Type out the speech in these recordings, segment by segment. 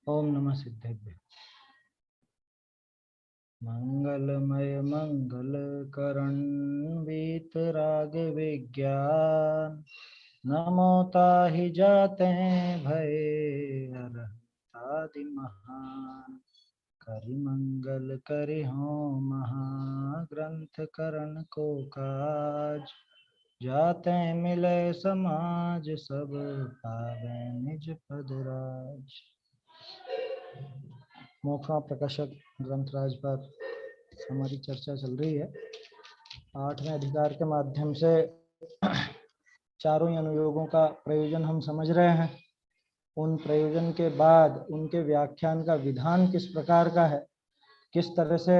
ओम नमः सिद्धेभ्य। मंगलमय मंगल करण वीतराग विज्ञान, नमो ताहि जाते भय अरहतादि महान। करि मंगल करि हो महाग्रंथ करण को काज, जाते मिले समाज सब पावे निज पद राज। मोखा प्रकाशक ग्रंथराज पर हमारी चर्चा चल रही है। 8वें अधिकार के माध्यम से चारों ही अनुयोगों का प्रयोजन हम समझ रहे हैं। उन प्रयोजन के बाद उनके व्याख्यान का विधान किस प्रकार का है, किस तरह से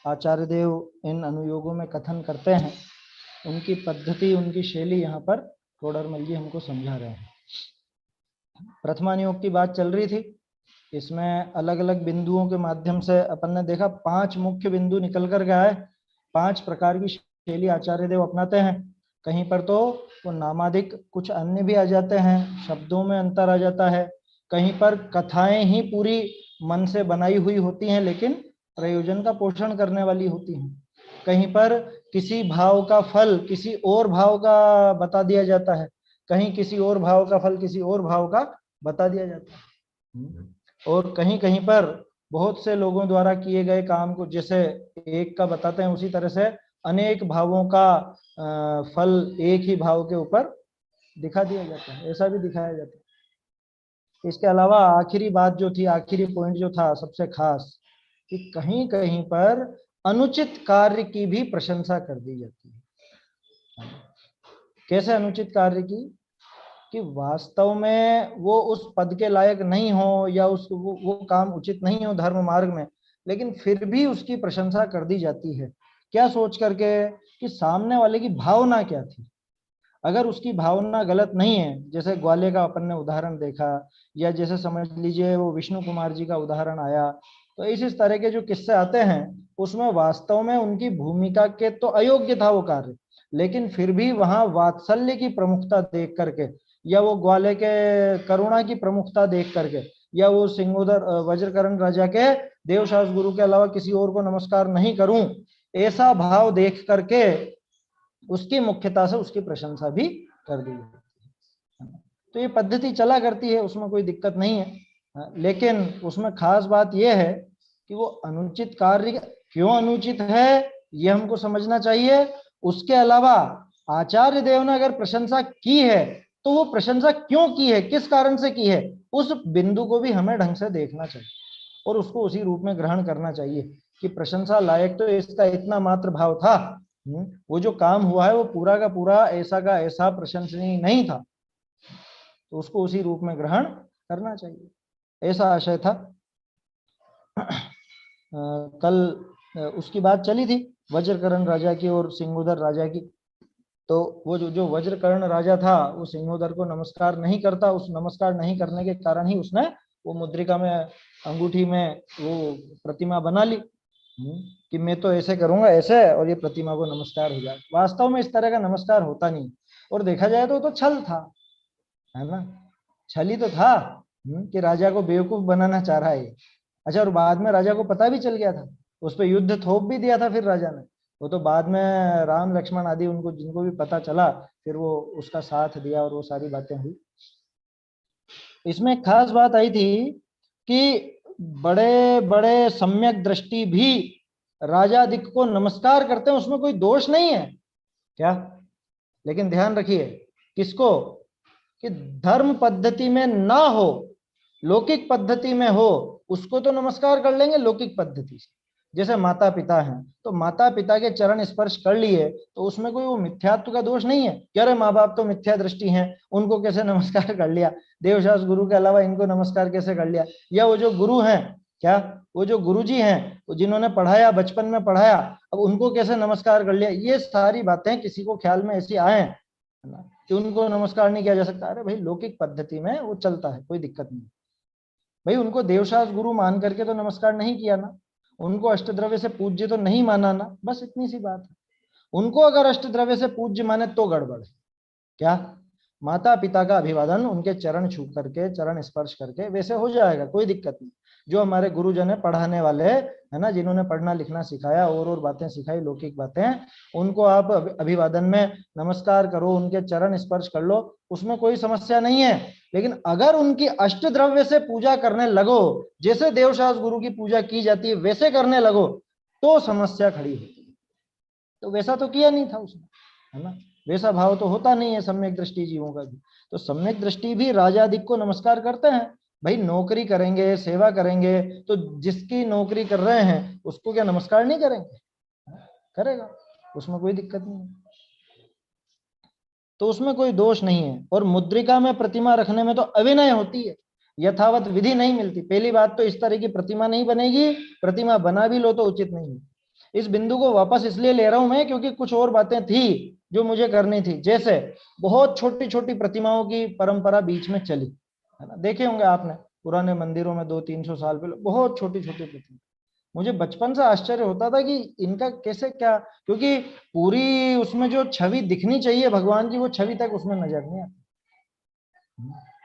आचार्य देव इन अनुयोगों में कथन करते हैं, उनकी पद्धति, उनकी शैली यहाँ पर टोडरमल जी हमको समझा रहे हैं। प्रथमानुयोग की बात चल रही थी। इसमें अलग अलग बिंदुओं के माध्यम से अपन ने देखा 5 मुख्य बिंदु निकल कर गया है। 5 प्रकार की शैली आचार्य देव अपनाते हैं। कहीं पर तो वो नामादिक कुछ अन्य भी आ जाते हैं, शब्दों में अंतर आ जाता है। कहीं पर कथाएं ही पूरी मन से बनाई हुई होती हैं लेकिन प्रयोजन का पोषण करने वाली होती हैं। कहीं पर किसी भाव का फल किसी और भाव का बता दिया जाता है, कहीं किसी और भाव का फल किसी और भाव का बता दिया जाता है। और कहीं कहीं पर बहुत से लोगों द्वारा किए गए काम को जैसे एक का बताते हैं, उसी तरह से अनेक भावों का फल एक ही भाव के ऊपर दिखा दिया जाता है, ऐसा भी दिखाया जाता है। इसके अलावा आखिरी बात जो थी, आखिरी पॉइंट जो था सबसे खास, कि कहीं कहीं पर अनुचित कार्य की भी प्रशंसा कर दी जाती है। कैसे अनुचित कार्य की? कि वास्तव में वो उस पद के लायक नहीं हो या वो काम उचित नहीं हो धर्म मार्ग में, लेकिन फिर भी उसकी प्रशंसा कर दी जाती है। क्या सोच करके? कि सामने वाले की भावना क्या थी। अगर उसकी भावना गलत नहीं है, जैसे ग्वाले का अपन ने उदाहरण देखा, या जैसे समझ लीजिए वो विष्णु कुमार जी का उदाहरण आया, तो इस तरह के जो किस्से आते हैं उसमें वास्तव में उनकी भूमिका के तो अयोग्य था वो कार्य, लेकिन फिर भी वहां वात्सल्य की प्रमुखता देख करके, या वो ग्वाले के करुणा की प्रमुखता देख करके, या वो सिंगोदर वज्रकरण राजा के देवशास गुरु के अलावा किसी और को नमस्कार नहीं करूं, ऐसा भाव देख करके उसकी मुख्यता से उसकी प्रशंसा भी कर दी जाती है। तो ये पद्धति चला करती है, उसमें कोई दिक्कत नहीं है। लेकिन उसमें खास बात यह है कि वो अनुचित कार्य क्यों अनुचित है ये हमको समझना चाहिए। उसके अलावा आचार्य देव ने अगर प्रशंसा की है तो वो प्रशंसा क्यों की है, किस कारण से की है, उस बिंदु को भी हमें ढंग से देखना चाहिए और उसको उसी रूप में ग्रहण करना चाहिए कि प्रशंसा लायक तो इसका इतना मात्र भाव था, वो जो काम हुआ है वो पूरा का पूरा ऐसा का ऐसा प्रशंसनीय नहीं था, तो उसको उसी रूप में ग्रहण करना चाहिए, ऐसा आशय था। कल उसकी बात चली थी वज्रकर्ण राजा की और सिंगोदर राजा की। तो वो जो वज्रकर्ण राजा था वो सिंगोदर को नमस्कार नहीं करता, उस नमस्कार नहीं करने के कारण ही उसने वो मुद्रिका में अंगूठी में वो प्रतिमा बना ली कि मैं तो ऐसे करूंगा ऐसे और ये प्रतिमा को नमस्कार हो जाए। वास्तव में इस तरह का नमस्कार होता नहीं, और देखा जाए तो छल था, है ना, छल ही तो था कि राजा को बेवकूफ बनाना चाह रहा है। अच्छा, और बाद में राजा को पता भी चल गया था, उस पर युद्ध थोप भी दिया था फिर राजा ने। वो तो बाद में राम लक्ष्मण आदि उनको जिनको भी पता चला फिर वो उसका साथ दिया और वो सारी बातें हुई। इसमें खास बात आई थी कि बड़े बड़े सम्यक दृष्टि भी राजा अधिक को नमस्कार करते हैं, उसमें कोई दोष नहीं है क्या। लेकिन ध्यान रखिए किसको, कि धर्म पद्धति में ना हो, लौकिक पद्धति में हो, उसको तो नमस्कार कर लेंगे लौकिक पद्धति से। जैसे माता पिता हैं तो माता पिता के चरण स्पर्श कर लिए तो उसमें कोई वो मिथ्यात्व का दोष नहीं है कि अरे माँ बाप तो मिथ्या दृष्टि हैं, उनको कैसे नमस्कार कर लिया, देवशास गुरु के अलावा इनको नमस्कार कैसे कर लिया। या वो जो गुरु हैं, क्या वो जो गुरुजी हैं जिन्होंने पढ़ाया, बचपन में पढ़ाया, अब उनको कैसे नमस्कार कर लिया। ये सारी बातें किसी को ख्याल में ऐसी आए कि उनको नमस्कार नहीं किया जा सकता। अरे भाई लौकिक पद्धति में वो चलता है, कोई दिक्कत नहीं भाई। उनको देवशास गुरु मान करके तो नमस्कार नहीं किया ना, उनको अष्टद्रव्य से पूज्य तो नहीं माना ना, बस इतनी सी बात है। उनको अगर अष्टद्रव्य से पूज्य माने तो गड़बड़ है क्या। माता पिता का अभिवादन उनके चरण छू करके, चरण स्पर्श करके वैसे हो जाएगा, कोई दिक्कत नहीं। जो हमारे गुरुजन है पढ़ाने वाले है ना, जिन्होंने पढ़ना लिखना सिखाया और बातें सिखाई, लौकिक बातें, उनको आप अभिवादन में नमस्कार करो, उनके चरण स्पर्श कर लो, उसमें कोई समस्या नहीं है। लेकिन अगर उनकी अष्ट द्रव्य से पूजा करने लगो, जैसे देवशास्त्र गुरु की पूजा की जाती है वैसे करने लगो, तो समस्या खड़ी होती है। तो वैसा तो किया नहीं था उसने, है ना, वैसा भाव तो होता नहीं है सम्यक दृष्टि जीवों का भी। तो सम्यक दृष्टि भी राजाधिक को नमस्कार करते हैं। भाई नौकरी करेंगे, सेवा करेंगे, तो जिसकी नौकरी कर रहे हैं उसको क्या नमस्कार नहीं करेंगे? करेगा, उसमें कोई दिक्कत नहीं है, तो उसमें कोई दोष नहीं है। और मुद्रिका में प्रतिमा रखने में तो अविनय होती है, यथावत विधि नहीं मिलती। पहली बात तो इस तरह की प्रतिमा नहीं बनेगी, प्रतिमा बना भी लो तो उचित नहीं है। इस बिंदु को वापस इसलिए ले रहा हूं मैं क्योंकि कुछ और बातें थी जो मुझे करनी थी। जैसे बहुत छोटी छोटी प्रतिमाओं की परंपरा बीच में चली, है ना, देखे होंगे आपने पुराने मंदिरों में 200-300 साल पहले बहुत छोटी छोटी प्रतिमा। मुझे बचपन से आश्चर्य होता था कि इनका कैसे क्या, क्योंकि पूरी उसमें जो छवि दिखनी चाहिए भगवान की वो छवि तक उसमें नजर नहीं आती।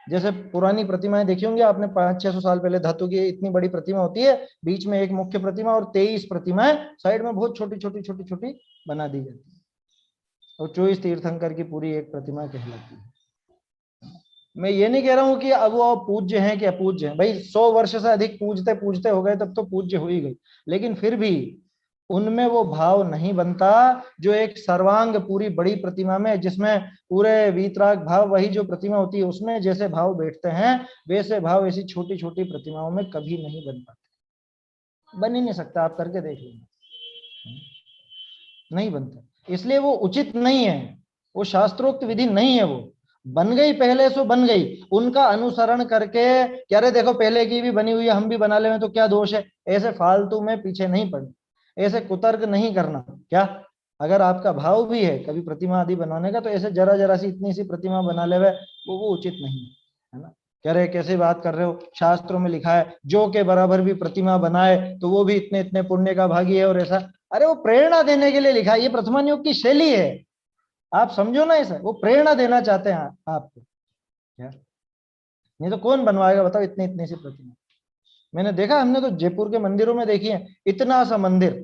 जैसे पुरानी प्रतिमाएं देखी होंगी आपने, 500-600 साल पहले धातु की इतनी बड़ी प्रतिमा होती है, बीच में एक मुख्य प्रतिमा और 23 प्रतिमाएं साइड में बहुत छोटी छोटी छोटी छोटी बना दी जाती है, और 24 तीर्थंकर की पूरी एक प्रतिमा कहलाती है। मैं ये नहीं कह रहा हूं कि अब वो पूज्य हैं कि अपूज्य हैं, भाई 100 वर्ष से अधिक पूजते पूजते हो गए तब तो पूज्य हो ही गई, लेकिन फिर भी उनमें वो भाव नहीं बनता जो एक सर्वांग पूरी बड़ी प्रतिमा में, जिसमें पूरे वीतराग भाव, वही जो प्रतिमा होती है उसमें जैसे भाव बैठते हैं वैसे भाव ऐसी छोटी छोटी प्रतिमाओं में कभी नहीं बन पाते, बन ही नहीं सकता। आप करके देख लीजिए, नहीं बनता, इसलिए वो उचित नहीं है, वो शास्त्रोक्त विधि नहीं है। वो बन गई पहले सो बन गई, उनका अनुसरण करके क्या रे देखो पहले की भी बनी हुई है हम भी बना ले तो क्या दोष है, ऐसे फालतू में पीछे नहीं पड़ना, ऐसे कुतर्क नहीं करना। क्या अगर आपका भाव भी है कभी प्रतिमा आदि बनाने का, तो ऐसे जरा जरा सी इतनी सी प्रतिमा बना ले वो उचित नहीं है ना। कह रहे कैसे बात कर रहे हो, शास्त्रों में लिखा है जो के बराबर भी प्रतिमा बनाए तो वो भी इतने इतने पुण्य का भागी है और ऐसा। अरे वो प्रेरणा देने के लिए लिखा है, ये प्रथमा नियोग की शैली है, आप समझो ना ऐसा, वो प्रेरणा देना चाहते हैं आपको, क्या नहीं तो कौन बनवाएगा बताओ इतनी इतनी सी प्रतिमा। मैंने देखा, हमने तो जयपुर के मंदिरों में देखी है, इतना सा मंदिर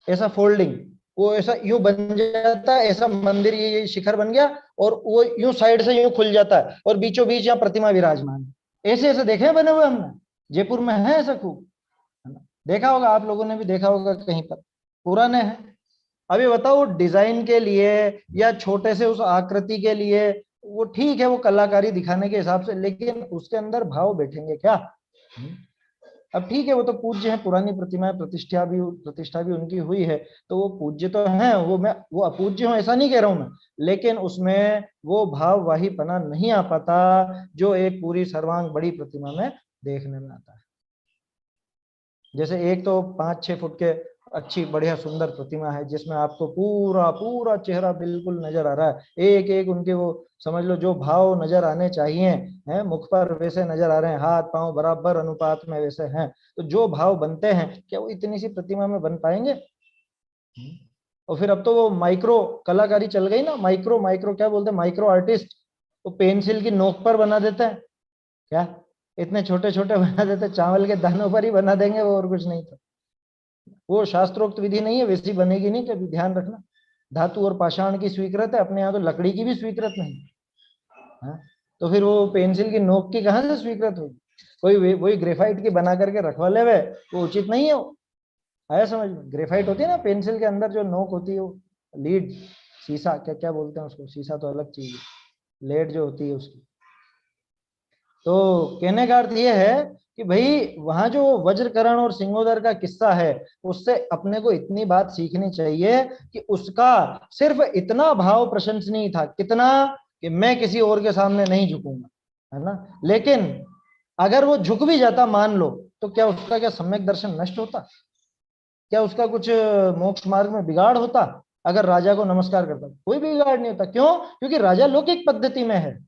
ऐसा फोल्डिंग, वो ऐसा यूं बन जाता है, ऐसा मंदिर ये शिखर बन गया और वो यूं साइड से यूं खुल जाता है और बीचों बीच यहाँ प्रतिमा विराजमान, ऐसे ऐसे देखे हैं बने हुए हमने, जयपुर में है ऐसा खूब, है ना, देखा होगा आप लोगों ने भी देखा होगा कहीं पर, पुराने हैं। अभी बताओ डिजाइन के लिए या छोटे से उस आकृति के लिए वो ठीक है, वो कलाकारी दिखाने के हिसाब से, लेकिन उसके अंदर भाव बैठेंगे क्या? अब ठीक है वो तो पूज्य है, पुरानी प्रतिमाएं प्रतिष्ठा भी उनकी हुई है, तो वो पूज्य तो है, वो अपूज्य हूं ऐसा नहीं कह रहा हूं मैं, लेकिन उसमें वो भाव वाहीपना नहीं आ पाता जो एक पूरी सर्वांग बड़ी प्रतिमा में देखने में आता है। जैसे एक तो 5-6 फुट के अच्छी बढ़िया सुंदर प्रतिमा है जिसमें आपको पूरा पूरा चेहरा बिल्कुल नजर आ रहा है, एक एक उनके वो समझ लो जो भाव नजर आने चाहिए हैं मुख पर वैसे नजर आ रहे हैं, हाथ पांव बराबर अनुपात में वैसे हैं, तो जो भाव बनते हैं क्या वो इतनी सी प्रतिमा में बन पाएंगे? और फिर अब तो वो माइक्रो कलाकारी चल गई ना, माइक्रो माइक्रो क्या बोलते हैं, माइक्रो आर्टिस्ट, वो पेंसिल की नोक पर बना देते हैं, क्या इतने छोटे छोटे बना देते, चावल के दानों पर ही बना देंगे वो, और कुछ नहीं। तो वो शास्त्रोक्त विधि नहीं है, वैसी बनेगी नहीं, कभी ध्यान रखना। धातु और पाषाण की स्वीकृत है, अपने यहाँ तो लकड़ी की भी स्वीकृत नहीं है, तो फिर वो पेंसिल की नोक की कहाँ से स्वीकृत होगी? कोई वही ग्रेफाइट की बना करके रखवा ले वे, वो उचित नहीं है। वो आया समझ में? ग्रेफाइट होती है ना पेंसिल के अंदर जो नोक होती है, वो लीड, शीशा, क्या क्या बोलते हैं उसको, शीशा तो अलग चीज है, लेड जो होती है उसकी। तो कहने का अर्थ ये है कि भाई वहां जो वज्रकरण और सिंहोदर का किस्सा है, उससे अपने को इतनी बात सीखनी चाहिए कि उसका सिर्फ इतना भाव प्रशंसनीय था, कितना कि मैं किसी और के सामने नहीं झुकूंगा, है ना। लेकिन अगर वो झुक भी जाता मान लो, तो क्या उसका क्या सम्यक दर्शन नष्ट होता? क्या उसका कुछ मोक्ष मार्ग में बिगाड़ होता? अगर राजा को नमस्कार करता, कोई बिगाड़ नहीं होता। क्यों? क्योंकि राजा लौकिक पद्धति में है,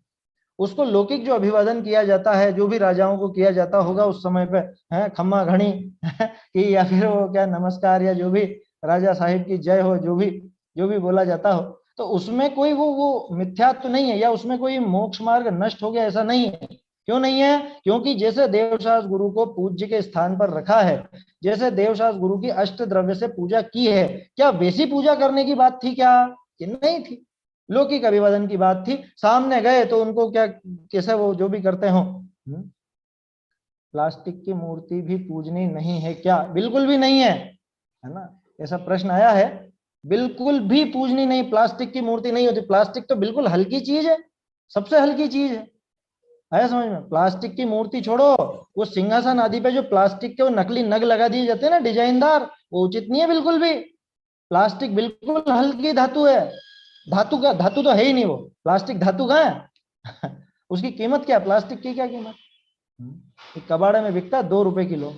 उसको लौकिक जो अभिवादन किया जाता है, जो भी राजाओं को किया जाता होगा उस समय पे, है खम्मा घड़ी कि या फिर वो क्या नमस्कार या जो भी राजा साहिब की जय हो, जो भी बोला जाता हो, तो उसमें कोई वो मिथ्यात्व तो नहीं है, या उसमें कोई मोक्ष मार्ग नष्ट हो गया, ऐसा नहीं है। क्यों नहीं है? क्योंकि जैसे देवशास्त्र गुरु को पूज्य के स्थान पर रखा है, जैसे देवशास्त्र गुरु की अष्ट द्रव्य से पूजा की है, क्या वैसी पूजा करने की बात थी क्या? कि नहीं थी, लौकिक अभिवादन की बात थी। सामने गए तो उनको क्या, कैसे वो जो भी करते हो। प्लास्टिक की मूर्ति भी पूजनीय नहीं है क्या? बिल्कुल भी नहीं है ना? ऐसा प्रश्न आया है, बिल्कुल भी पूजनीय नहीं, प्लास्टिक की मूर्ति नहीं होती। प्लास्टिक तो बिल्कुल हल्की चीज है, सबसे हल्की चीज है समझ में? प्लास्टिक की मूर्ति छोड़ो, वो सिंहासन आदि पे जो प्लास्टिक के वो नकली नग लगा दिए जाते हैं ना डिजाइनदार, वो उचित नहीं है बिल्कुल भी। प्लास्टिक बिल्कुल हल्की धातु है, धातु का धातु तो है ही नहीं वो, प्लास्टिक धातु कहाँ है? उसकी कीमत क्या? प्लास्टिक की क्या कीमत? कबाड़े में बिकता है 2 रुपए किलो।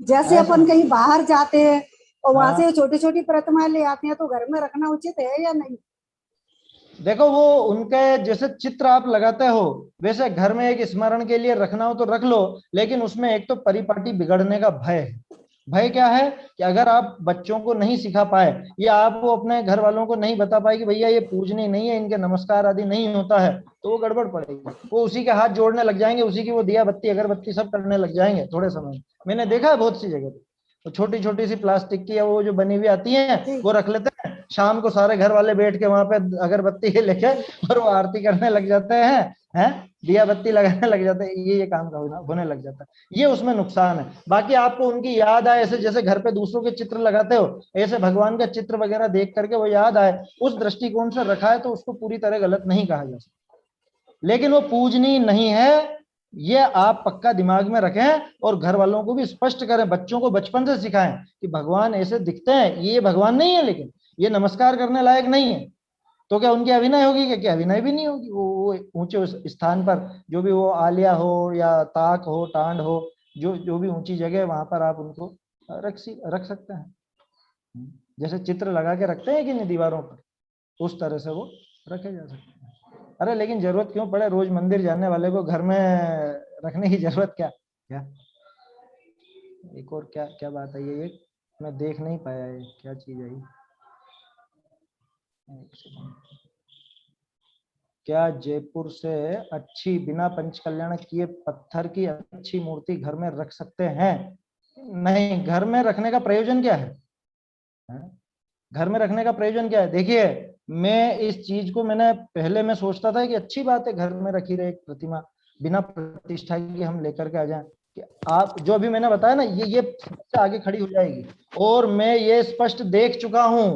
जैसे अपन कहीं बाहर जाते हैं और वहां हाँ। से छोटी छोटी प्रतिमाएं ले आते हैं, तो घर में रखना उचित है या नहीं? देखो वो उनके जैसे चित्र आप लगाते हो, वैसे घर में एक स्मरण के लिए रखना हो तो रख लो, लेकिन उसमें एक तो परिपाटी बिगड़ने का भय है। भय क्या है? कि अगर आप बच्चों को नहीं सिखा पाए, या आप वो अपने घर वालों को नहीं बता पाए कि भैया ये पूजनीय नहीं है, इनके नमस्कार आदि नहीं होता है, तो वो गड़बड़ पड़ेगी। वो उसी के हाथ जोड़ने लग जाएंगे, उसी की वो दिया बत्ती अगरबत्ती सब करने लग जाएंगे थोड़े समय। मैंने देखा है बहुत सी जगह पे, तो छोटी छोटी सी प्लास्टिक की या वो जो बनी हुई आती है वो रख लेते हैं, शाम को सारे घर वाले बैठ के वहां पे अगरबत्ती लेके और वो आरती करने लग जाते हैं, दिया बत्ती लगाने लग जाते हैं, ये काम का होने लग जाता है। ये उसमें नुकसान है। बाकी आपको उनकी याद आए, ऐसे जैसे घर पे दूसरों के चित्र लगाते हो, ऐसे भगवान का चित्र वगैरह देख करके वो याद आए, उस दृष्टिकोण से रखा है तो उसको पूरी तरह गलत नहीं कहा जा सकता, लेकिन वो पूजनीय नहीं है, ये आप पक्का दिमाग में रखें। और घर वालों को भी स्पष्ट करें, बच्चों को बचपन से सिखाएं कि भगवान ऐसे दिखते हैं, ये भगवान नहीं है, लेकिन ये नमस्कार करने लायक नहीं है। तो क्या उनकी अभिनय होगी? क्या अभिनय भी नहीं होगी। वो ऊंचे स्थान पर जो भी वो आलिया हो या ताक हो टांड हो, जो जो भी ऊंची जगह है वहां पर आप उनको रख सकते हैं। जैसे चित्र लगा के रखते हैं कि नहीं दीवारों पर, उस तरह से वो रखे जा सकते हैं। अरे लेकिन जरूरत क्यों पड़े? रोज मंदिर जाने वाले को घर में रखने की जरूरत क्या? क्या एक और क्या क्या बात है ये मैं देख नहीं पाया, ये क्या चीज है? क्या जयपुर से अच्छी बिना पंचकल्याण किए पत्थर की अच्छी मूर्ति घर में रख सकते हैं? नहीं। घर में रखने का प्रयोजन क्या है? घर में रखने का प्रयोजन क्या है? देखिए, मैं इस चीज को पहले मैं सोचता था कि अच्छी बात है घर में रखी रहे एक प्रतिमा, बिना प्रतिष्ठा की हम लेकर के आ जाएं। कि आप जो अभी मैंने बताया ना, ये सबसे आगे खड़ी हो जाएगी। और मैं ये स्पष्ट देख चुका हूं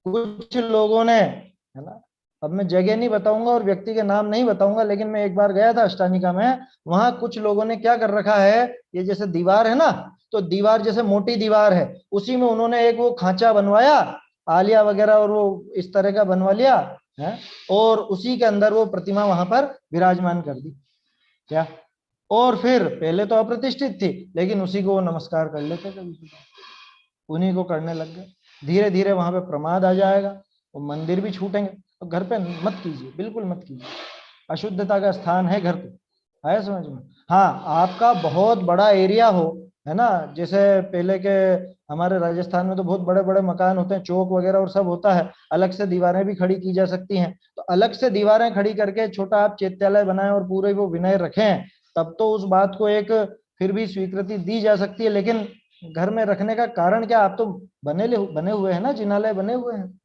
कुछ लोगों ने, है ना? अब मैं जगह नहीं बताऊंगा और व्यक्ति के नाम नहीं बताऊंगा, लेकिन मैं एक बार गया था अष्टानिका में, वहां कुछ लोगों ने क्या कर रखा है, ये जैसे दीवार है ना, तो दीवार जैसे मोटी दीवार है, उसी में उन्होंने एक वो खांचा बनवाया, आलिया वगैरह और वो इस तरह का बनवा लिया है, और उसी के अंदर वो प्रतिमा वहां पर विराजमान कर दी। क्या? और फिर पहले तो अप्रतिष्ठित थी, लेकिन उसी को वो नमस्कार कर लेते थे, उन्हीं को करने लग गए। धीरे धीरे वहां पे प्रमाद आ जाएगा, वो मंदिर भी छूटेंगे। तो घर पे मत कीजिए, बिल्कुल मत कीजिए। अशुद्धता का स्थान है घर पे, आया समझ में? हाँ, आपका बहुत बड़ा एरिया हो, है ना, जैसे पहले के हमारे राजस्थान में तो बहुत बड़े बड़े मकान होते हैं, चौक वगैरह और सब होता है, अलग से दीवारें भी खड़ी की जा सकती हैं। तो अलग से दीवारें खड़ी करके छोटा आप चैत्यालय बनाएं और पूरे वो विनय रखें, तब तो उस बात को एक फिर भी स्वीकृति दी जा सकती है। लेकिन घर में रखने का कारण क्या? आप तो बने हुए हैं ना, जिनालय बने हुए हैं,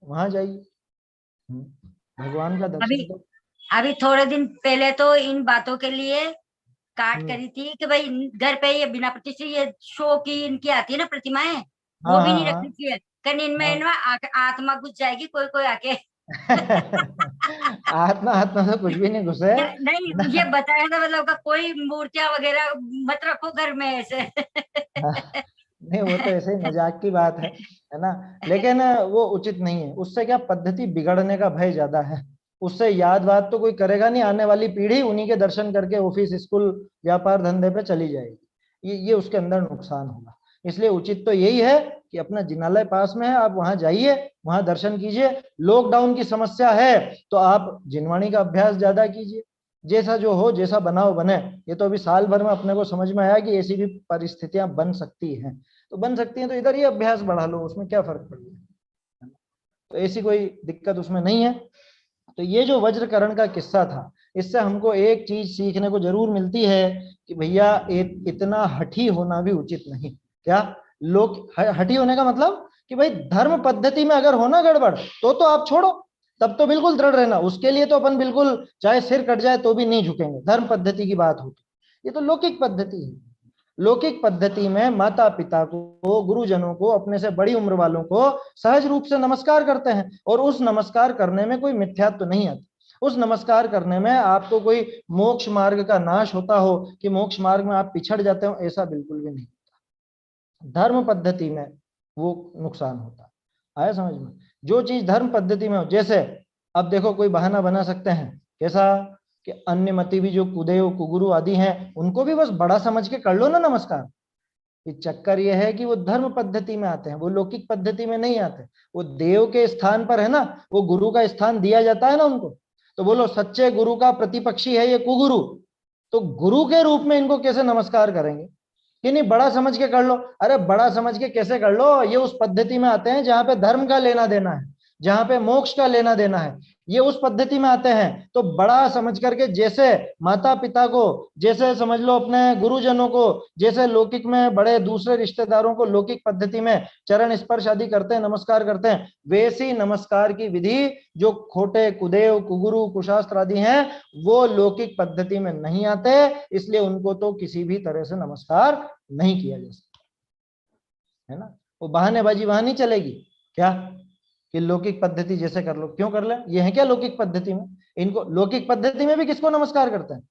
वहां जाइए, भगवान का अभी दर्शन तो। अभी थोड़े दिन पहले तो इन बातों के लिए काट करी थी कि भाई घर पे ये बिना प्रतिष्ठित ये शो की इनकी आती है ना प्रतिमाएं, वो हाँ भी हाँ नहीं हाँ रखनी चाहिए। कहीं इनमें हाँ। आत्मा घुस जाएगी, कोई कोई आके आत्मा आत्मा तो कुछ भी नहीं घुसे नहीं, ना। ये बताया था मतलब का कोई मूर्तियां वगैरह मत रखो घर में ऐसे नहीं, वो तो ऐसे ही मजाक की बात है ना? लेकिन वो उचित नहीं है। उससे क्या, पद्धति बिगड़ने का भय ज्यादा है। उससे याद वाद तो कोई करेगा नहीं, आने वाली पीढ़ी उन्हीं के दर्शन करके ऑफिस स्कूल व्यापार धंधे पे चली जाएगी। ये उसके अंदर नुकसान होगा। इसलिए उचित तो यही है कि अपना जिनालय पास में है, आप वहां जाइए, वहां दर्शन कीजिए। लॉकडाउन की समस्या है तो आप जिनवाणी का अभ्यास ज्यादा कीजिए, जैसा जो हो, जैसा बनाओ बने। ये तो अभी साल भर में अपने को समझ में आया कि ऐसी भी परिस्थितियां बन सकती हैं, तो बन सकती हैं, तो इधर ही अभ्यास बढ़ा लो, उसमें क्या फर्क पड़ेगा। तो ऐसी कोई दिक्कत उसमें नहीं है। तो ये जो वज्रकरण का किस्सा था, इससे हमको एक चीज सीखने को जरूर मिलती है कि भैया इतना हठी होना भी उचित नहीं। क्या लोग हठी होने का मतलब कि भाई धर्म पद्धति में अगर होना गड़बड़ तो आप छोड़ो, तब तो बिल्कुल दृढ़ रहना, उसके लिए तो अपन बिल्कुल चाहे सिर कट जाए तो भी नहीं झुकेंगे। धर्म पद्धति की बात हो, ये तो लौकिक पद्धति है। लौकिक पद्धति में माता पिता को, गुरुजनों को, अपने से बड़ी उम्र वालों को सहज रूप से नमस्कार करते हैं, और उस नमस्कार करने में कोई मिथ्यात्व तो नहीं आता। उस नमस्कार करने में आपको कोई मोक्ष मार्ग का नाश होता हो कि मोक्ष मार्ग में आप पिछड़ जाते हो, ऐसा बिल्कुल भी नहीं होता। धर्म पद्धति में वो नुकसान होता। आया समझ में? जो चीज धर्म पद्धति में हो, जैसे अब देखो कोई बहाना बना सकते हैं, कैसा कि अन्य मती भी जो कुदेव कुगुरु आदि हैं उनको भी बस बड़ा समझ के कर लो ना नमस्कार। ये चक्कर ये है कि वो धर्म पद्धति में आते हैं, वो लौकिक पद्धति में नहीं आते। वो देव के स्थान पर है ना, वो गुरु का स्थान दिया जाता है ना उनको। तो बोलो सच्चे गुरु का प्रतिपक्षी है ये कुगुरु, तो गुरु के रूप में इनको कैसे नमस्कार करेंगे कि नहीं बड़ा समझ के कर लो। अरे बड़ा समझ के कैसे कर लो, ये उस पद्धति में आते हैं जहां पे धर्म का लेना देना है, जहां पे मोक्ष का लेना देना है, ये उस पद्धति में आते हैं। तो बड़ा समझ करके, जैसे माता पिता को, जैसे समझ लो अपने गुरुजनों को, जैसे लौकिक में बड़े दूसरे रिश्तेदारों को लौकिक पद्धति में चरण स्पर्श आदि करते हैं, नमस्कार करते हैं, वैसी नमस्कार की विधि जो खोटे कुदेव कुगुरु कुशास्त्र आदि हैं वो लौकिक पद्धति में नहीं आते, इसलिए उनको तो किसी भी तरह से नमस्कार नहीं किया जा सकता, है ना। वो बहानेबाजी वहां नहीं चलेगी क्या कि लौकिक पद्धति जैसे कर लो, क्यों कर ले, ये है क्या लौकिक पद्धति में। इनको लौकिक पद्धति में भी किसको नमस्कार करते हैं,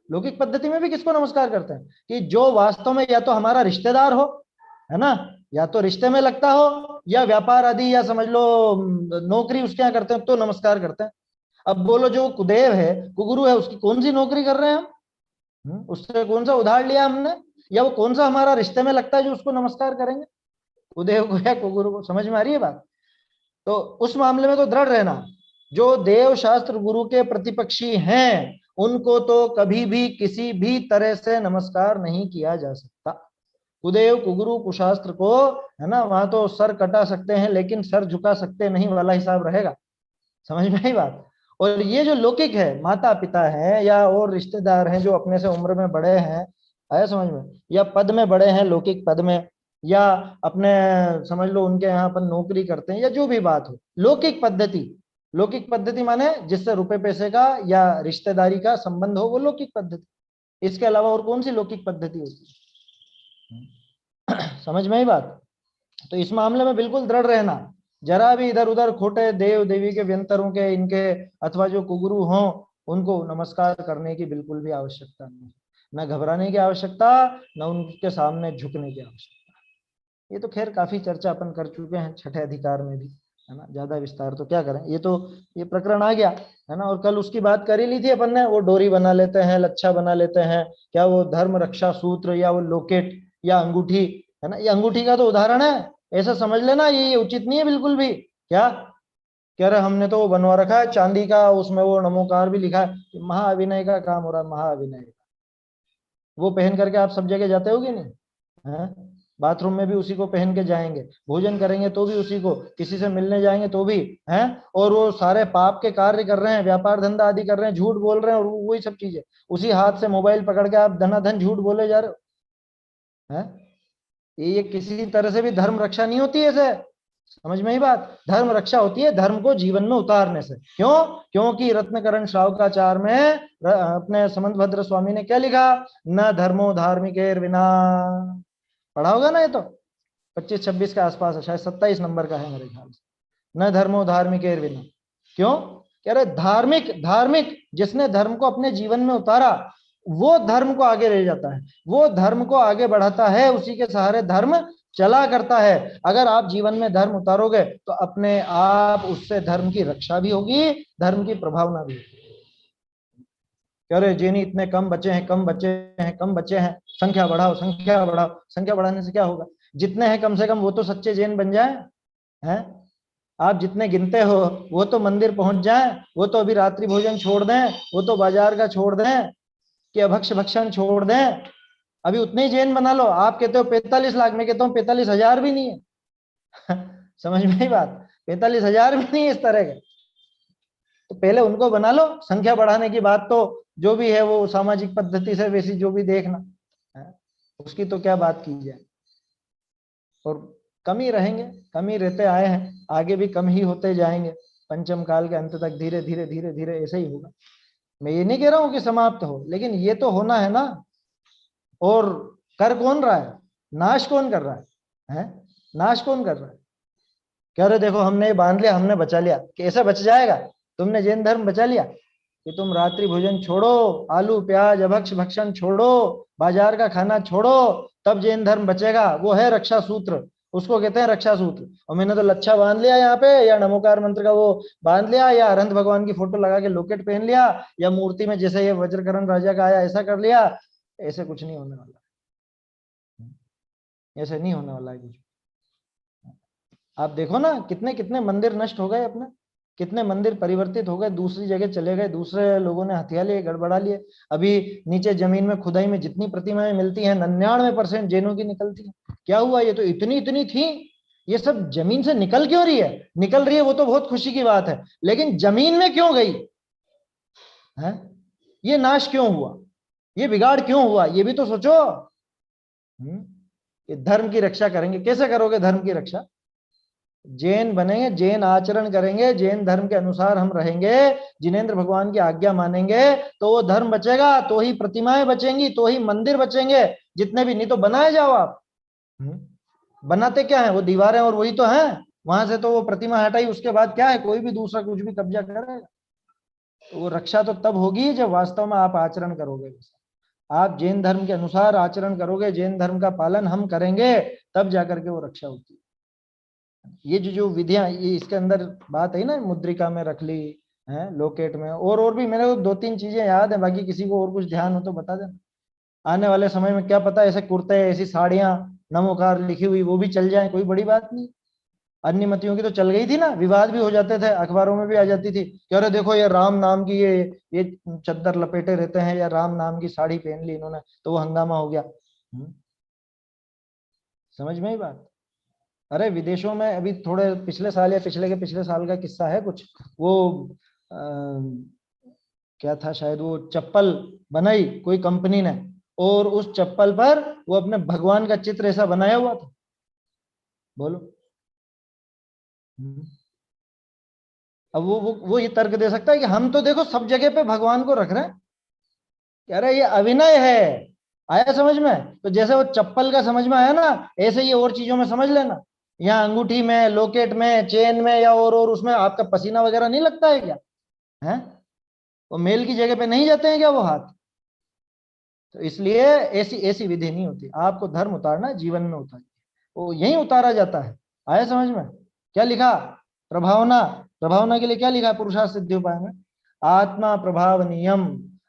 लौकिक पद्धति में भी किसको नमस्कार करते हैं कि जो वास्तव में या तो हमारा रिश्तेदार हो, है ना, या तो रिश्ते में लगता हो, या व्यापार आदि, या समझ लो नौकरी उसके यहाँ करते हैं तो नमस्कार करते हैं। अब बोलो जो कुदेव है कुगुरु है उसकी कौन सी नौकरी कर रहे हैं हम, उससे कौन सा उधार लिया हमने, या वो कौन सा हमारा रिश्ते में लगता है जो उसको नमस्कार करेंगे, कुदेव को या कुगुरु को। समझ में आ रही है बात? तो उस मामले में तो दृढ़ रहना, जो देव शास्त्र गुरु के प्रतिपक्षी हैं उनको तो कभी भी किसी भी तरह से नमस्कार नहीं किया जा सकता। कुदेव कुगुरु कुशास्त्र को, है ना, वहां तो सर कटा सकते हैं लेकिन सर झुका सकते नहीं वाला हिसाब रहेगा। समझ में आई बात? और ये जो लौकिक है, माता पिता हैं या और रिश्तेदार हैं जो अपने से उम्र में बड़े हैं, आया समझ में, या पद में बड़े हैं लौकिक पद में, या अपने समझ लो उनके यहाँ पर नौकरी करते हैं, या जो भी बात हो, लौकिक पद्धति, लौकिक पद्धति माने जिससे रुपए पैसे का या रिश्तेदारी का संबंध हो, वो लौकिक पद्धति। इसके अलावा और कौन सी लौकिक पद्धति होती है? समझ में ही बात? तो इस मामले में बिल्कुल दृढ़ रहना, जरा भी इधर उधर खोटे देव देवी के व्यंतरों के, इनके अथवा जो कुगुरु हों उनको नमस्कार करने की बिल्कुल भी आवश्यकता नहीं, न घबराने की आवश्यकता, न उनके सामने झुकने की आवश्यकता। ये तो खैर काफी चर्चा अपन कर चुके हैं छठे अधिकार में भी, है ना, ज्यादा विस्तार तो क्या करें, ये तो ये प्रकरण आ गया, है ना। और कल उसकी बात कर ही ली थी अपन ने, वो डोरी बना लेते हैं, लच्छा बना लेते हैं, क्या वो धर्म रक्षा सूत्र या वो लोकेट या अंगूठी, है ना, ये अंगूठी का तो उदाहरण है, ऐसा समझ लेना, ये उचित नहीं है बिल्कुल भी। क्या कह रहे, हमने तो वो बनवा रखा है चांदी का, उसमें वो नमोकार भी लिखा है, महाअभिनय का काम हो रहा है, महाअभिनय। वो पहन करके आप सब जगह जाते होगे नहीं, है? बाथरूम में भी उसी को पहन के जाएंगे, भोजन करेंगे तो भी उसी को, किसी से मिलने जाएंगे तो भी, हैं, और वो सारे पाप के कार्य कर रहे हैं, व्यापार धंधा आदि कर रहे हैं, झूठ बोल रहे हैं, और वही सब चीजें, उसी हाथ से मोबाइल पकड़ के आप धनाधन झूठ बोले जा रहे हो, हैं? ये किसी तरह से भी धर्म रक्षा नहीं होती है। ऐसे समझ में ही बात, धर्म रक्षा होती है धर्म को जीवन में उतारने से। क्यों? क्योंकि रत्नकरण श्रावकाचार में अपने समंतभद्र स्वामी ने क्या लिखा, न धर्मो धार्मिकेर विना, पढ़ा होगा ना, ये तो 25-26 के आसपास है, शायद 27 नंबर का है मेरे ख्याल से, न धर्मो धार्मिकेर विना। क्यों कह रहे, धार्मिक, धार्मिक जिसने धर्म को अपने जीवन में उतारा वो धर्म को आगे ले जाता है, वो धर्म को आगे बढ़ाता है, उसी के सहारे धर्म चला करता है। अगर आप जीवन में धर्म उतारोगे तो अपने आप उससे धर्म की रक्षा भी होगी, धर्म की प्रभावना भी होगी। कह रहे जेनी इतने कम बच्चे हैं, कम बच्चे हैं, कम बच्चे हैं, संख्या बढ़ाओ, संख्या बढ़ाओ। संख्या बढ़ाने से क्या होगा, जितने हैं कम से कम वो तो सच्चे जैन बन जाए, हैं? आप जितने गिनते हो वो तो मंदिर पहुंच जाए, वो तो अभी रात्रि भोजन छोड़ दें, वो तो बाजार का छोड़ दें, कि अभक्ष भक्षण छोड़ दें, अभी उतने ही जैन बना लो। आप कहते हो 45 लाख, मैं कहता हूँ 45,000 भी नहीं है। समझ में ही बात, 45,000 भी नहीं इस तरह के। तो पहले उनको बना लो, संख्या बढ़ाने की बात तो जो भी है वो सामाजिक पद्धति से वैसी जो भी देखना है, उसकी तो क्या बात की जाए। और कम ही रहेंगे, कम ही रहते आए हैं, आगे भी कम ही होते जाएंगे, पंचम काल के अंत तक धीरे धीरे धीरे धीरे ऐसे ही होगा। मैं ये नहीं कह रहा हूं कि समाप्त हो, लेकिन ये तो होना है ना। और कर कौन रहा है, नाश कौन कर रहा है? नाश कौन कर रहा है? कह रहे देखो हमने ये बांध लिया, हमने बचा लिया। कैसे बच जाएगा? तुमने जैन धर्म बचा लिया कि तुम रात्रि भोजन छोड़ो, आलू प्याज अभक्ष भक्षण छोड़ो, बाजार का खाना छोड़ो, तब जैन धर्म बचेगा। वो है रक्षा सूत्र, उसको कहते हैं रक्षा सूत्र। और मैंने तो लच्छा बांध लिया यहाँ पे, या नमोकार मंत्र का वो बांध लिया, या अरहंत भगवान की फोटो लगा के लॉकेट पहन लिया, या मूर्ति में जैसे ये वज्रकरण राजा का आया ऐसा कर लिया। ऐसे कुछ नहीं होने वाला, ऐसे नहीं होने वाला है कुछ। आप देखो ना कितने कितने मंदिर नष्ट हो गए अपने, कितने मंदिर परिवर्तित हो गए, दूसरी जगह चले गए, दूसरे लोगों ने हथिया लिए, गड़बड़ा लिए। अभी नीचे जमीन में खुदाई में जितनी प्रतिमाएं मिलती हैं 99% जैनों की निकलती है। क्या हुआ? ये तो इतनी इतनी थी, ये सब जमीन से निकल क्यों रही है? निकल रही है वो तो बहुत खुशी की बात है, लेकिन जमीन में क्यों गई है? ये नाश क्यों हुआ? ये बिगाड़ क्यों हुआ? ये भी तो सोचो। ये धर्म की रक्षा करेंगे, कैसे करोगे धर्म की रक्षा? जैन बनेंगे, जैन आचरण करेंगे, जैन धर्म के अनुसार हम रहेंगे, जिनेंद्र भगवान की आज्ञा मानेंगे, तो वो धर्म बचेगा, तो ही प्रतिमाएं बचेंगी, तो ही मंदिर बचेंगे जितने भी। नहीं तो बनाए जाओ आप। बनाते क्या है? वो दीवारें और वही तो है, वहां से तो वो प्रतिमा हटाई, उसके बाद क्या है? कोई भी दूसरा कुछ भी कब्जा करेगा। तो वो रक्षा तो तब होगी जब वास्तव में आप आचरण करोगे, आप जैन धर्म के अनुसार आचरण करोगे, जैन धर्म का पालन हम करेंगे, तब जाकर के वो रक्षा होती है। ये जो विधियां, ये इसके अंदर बात है ना, मुद्रिका में रख ली है, लोकेट में, और भी मेरे को 2-3 चीजें याद है, बाकी किसी को और कुछ ध्यान हो तो बता देना। आने वाले समय में क्या पता ऐसे कुर्ते, ऐसी साड़ियां नमोकार लिखी हुई वो भी चल जाए, कोई बड़ी बात नहीं। अन्य मतियों की तो चल गई थी ना, विवाद भी हो जाते थे, अखबारों में भी आ जाती थी कि अरे देखो ये राम नाम की ये चद्दर लपेटे रहते हैं, या राम नाम की साड़ी पहन ली इन्होंने, तो वो हंगामा हो गया। समझ में ही बात? अरे विदेशों में अभी थोड़े पिछले साल या पिछले के पिछले साल का किस्सा है कुछ, वो क्या था, शायद वो चप्पल बनाई कोई कंपनी ने, और उस चप्पल पर वो अपने भगवान का चित्र ऐसा बनाया हुआ था। बोलो। अब वो ये तर्क दे सकता है कि हम तो देखो सब जगह पे भगवान को रख रहे हैं, कह रहे ये अभिनय है। आया समझ में? तो जैसे वो चप्पल का समझ में आया ना, ऐसे ये और चीजों में समझ लेना। यहाँ अंगूठी में, लोकेट में, चेन में, या और उसमें आपका पसीना वगैरह नहीं लगता है क्या? है वो मेल की जगह पे नहीं जाते हैं क्या वो हाथ? तो इसलिए ऐसी ऐसी विधि नहीं होती। आपको धर्म उतारना जीवन में उतारिए, वो यही उतारा जाता है। आया समझ में? क्या लिखा? प्रभावना। प्रभावना के लिए क्या लिखा पुरुषार्थ सिद्धि उपाय में? आत्मा प्रभावनीयम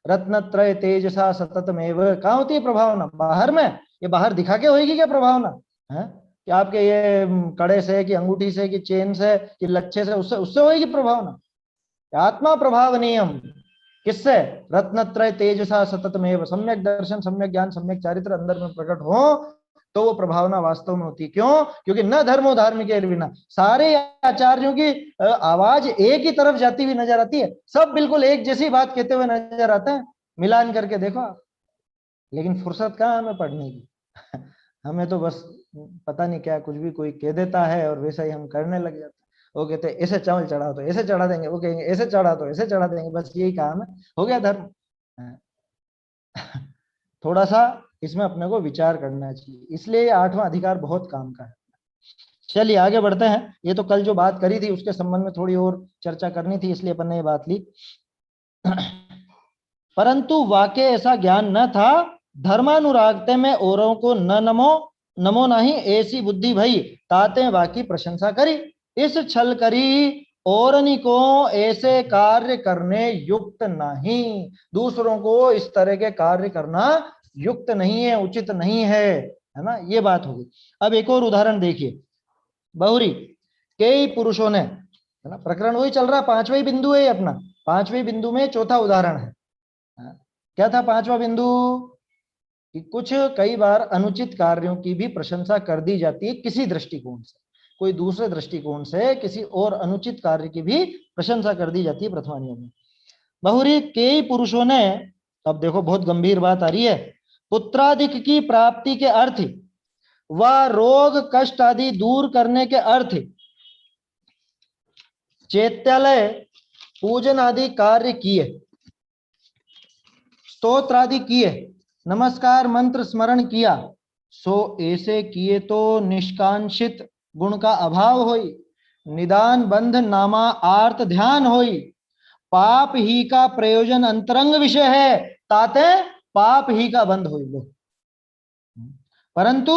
रत्नत्रय तेजसा सततमेव। कहाँ होती है प्रभावना? बाहर में। ये बाहर दिखा के होगी क्या प्रभावना? है कि आपके ये कड़े से, कि अंगूठी से, कि चेन से, कि लच्छे से, उससे उससे होगी प्रभावना? आत्मा प्रभावनीयम किससे? रत्नत्रय तेजसा सततमेव। सम्यक दर्शन, सम्यक ज्ञान, सम्यक चारित्र अंदर में प्रकट हो तो वो प्रभावना वास्तव में होती है। क्यों? क्योंकि न धर्मो धार्मिक बिना। सारे आचार्यों की आवाज एक ही तरफ जाती हुई नजर आती है, सब बिल्कुल एक जैसी बात कहते हुए नजर आते हैं, मिलान करके देखो आप। लेकिन फुर्सत कहाँ हमें पढ़ने की? हमें तो बस पता नहीं क्या, कुछ भी कोई कह देता है और वैसा ही हम करने लग जाते हैं। वो कहते हैं ऐसे चावल चढ़ाओ तो ऐसे चढ़ा देंगे, वो कहेंगे ऐसे चढ़ा तो ऐसे चढ़ा देंगे, बस यही काम है, हो गया धर्म। थोड़ा सा इसमें अपने को विचार करना चाहिए, इसलिए 8वां अधिकार बहुत काम का है। चलिए आगे बढ़ते हैं। ये तो कल जो बात करी थी उसके संबंध में थोड़ी और चर्चा करनी थी, इसलिए अपन ने ये बात ली। परंतु वाक्य ऐसा ज्ञान न था, धर्मानुरागते में औरों को न नमो नमो नहीं, ऐसी बुद्धि भई ताते बाकी प्रशंसा करी। इस छल करी औरनी को ऐसे कार्य करने युक्त नहीं। दूसरों को इस तरह के कार्य करना युक्त नहीं है, उचित नहीं है ना? ये बात होगी। अब एक और उदाहरण देखिए। बहुरी कई पुरुषों ने, है ना, प्रकरण वही चल रहा, 5वां बिंदु है अपना। 5वें बिंदु में चौथा उदाहरण है। क्या था 5वां बिंदु? कि कुछ कई बार अनुचित कार्यों की भी प्रशंसा कर दी जाती है किसी दृष्टिकोण से। कोई दूसरे दृष्टिकोण से किसी और अनुचित कार्य की भी प्रशंसा कर दी जाती है प्रथमानियों में। बहुरी कई पुरुषों ने, अब देखो बहुत गंभीर बात आ रही है, पुत्राधिक की प्राप्ति के अर्थ व रोग कष्ट आदि दूर करने के अर्थ चैत्यालय पूजन आदि कार्य किए, स्तोत्र आदि किए, नमस्कार मंत्र स्मरण किया, सो ऐसे किए तो निष्कांक्षित गुण का अभाव होई, निदान बंध नामा आर्त ध्यान होई, पाप ही का प्रयोजन अंतरंग विषय है, ताते पाप ही का बंध होई लो। परंतु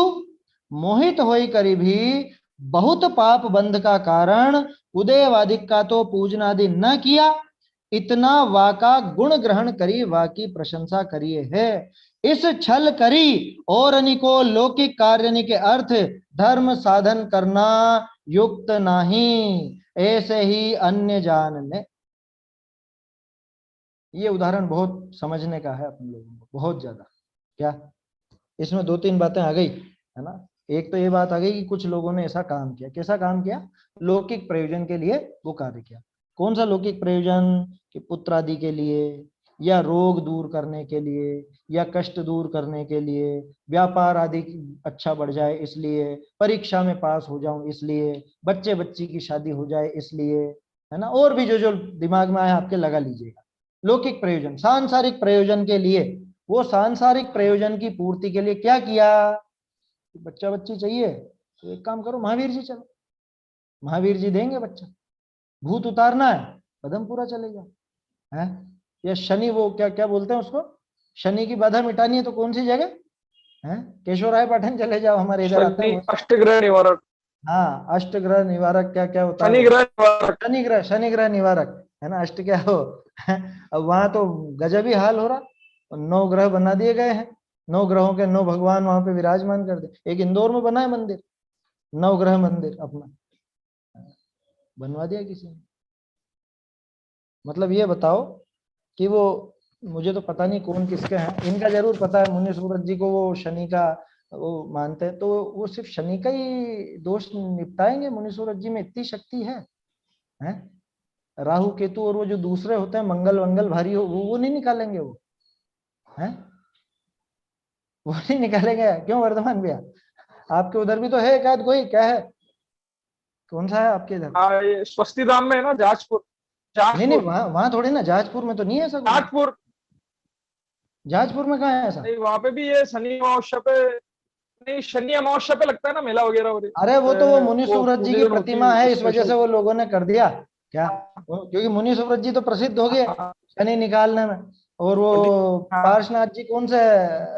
मोहित होई करी भी बहुत पाप बंध का कारण उदयवादिक का तो पूजनादि न किया, इतना वाका गुण ग्रहण करी वाकी प्रशंसा करिए है। इस छल करी और अनिको लौकिक कार्य के अर्थ धर्म साधन करना युक्त नहीं, ऐसे ही अन्य जानने। ये उदाहरण बहुत समझने का है अपन लोगों को, बहुत ज्यादा। क्या इसमें दो तीन बातें आ गई है ना। एक तो ये बात आ गई कि कुछ लोगों ने ऐसा काम किया, कैसा काम किया, लौकिक प्रयोजन के लिए वो कार्य किया। कौन सा लौकिक प्रयोजन, कि पुत्र आदि के लिए, या रोग दूर करने के लिए, या कष्ट दूर करने के लिए, व्यापार आदि अच्छा बढ़ जाए इसलिए, परीक्षा में पास हो जाऊं इसलिए, बच्चे बच्ची की शादी हो जाए इसलिए, है ना। और भी जो जो दिमाग में आए आपके लगा लीजिएगा। लौकिक प्रयोजन, सांसारिक प्रयोजन के लिए, वो सांसारिक प्रयोजन की पूर्ति के लिए क्या किया, बच्चा बच्ची चाहिए तो एक काम करो, महावीर जी चलो, महावीर जी देंगे बच्चा। भूत उतारना है, पदमपुरा चले जाओ, है। या शनि, वो क्या क्या बोलते हैं उसको, शनि की बाधा मिटानी है तो कौन सी जगह है, केशवराय पाठन चले जाओ, हमारे इधर आते हैं। अष्टग्रह निवारक, हाँ, अष्टग्रह निवारक, क्या क्या होता है, शनिग्रह निवारक, है ना। अष्ट क्या हो अब वहां तो गजब ही हाल हो रहा, 9 ग्रह बना दिए गए हैं, 9 ग्रहों के 9 भगवान वहां पे विराजमान कर दे। एक इंदौर में बना है मंदिर, 9 ग्रह मंदिर अपना बनवा दिया किसी ने। मतलब ये बताओ कि वो, मुझे तो पता नहीं कौन किसके हैं, इनका जरूर पता है, मुनि सूरज जी को वो शनि का वो मानते हैं, तो वो सिर्फ शनि का ही दोष निपटाएंगे। मुनि सूरज जी में इतनी शक्ति है? राहु केतु और वो जो दूसरे होते हैं मंगल वंगल भारी हो, वो नहीं निकालेंगे, वो है, वो नहीं निकालेंगे। क्यों वर्धमान भैया, आपके उधर भी तो है एक आध कोई, क्या है, कौन सा है आपके इधर? स्वस्तिधाम में है ना, जाजपुर। नहीं, वहां थोड़ी ना, जाजपुर में तो नहीं है ऐसा। जाजपुर में कहाँ है ऐसा? नहीं, वहां पे भी ये शनि अमावस्या पे, नहीं शनि अमावस्या पे लगता है ना मेला वगैरह। अरे वो तो वो मुनि सूरज जी की प्रतिमा है, इस वजह से वो लोगों ने कर दिया क्या, क्योंकि मुनि सूरज जी तो प्रसिद्ध हो गए शनि निकालने में। और वो पार्श्वनाथ जी कौन से,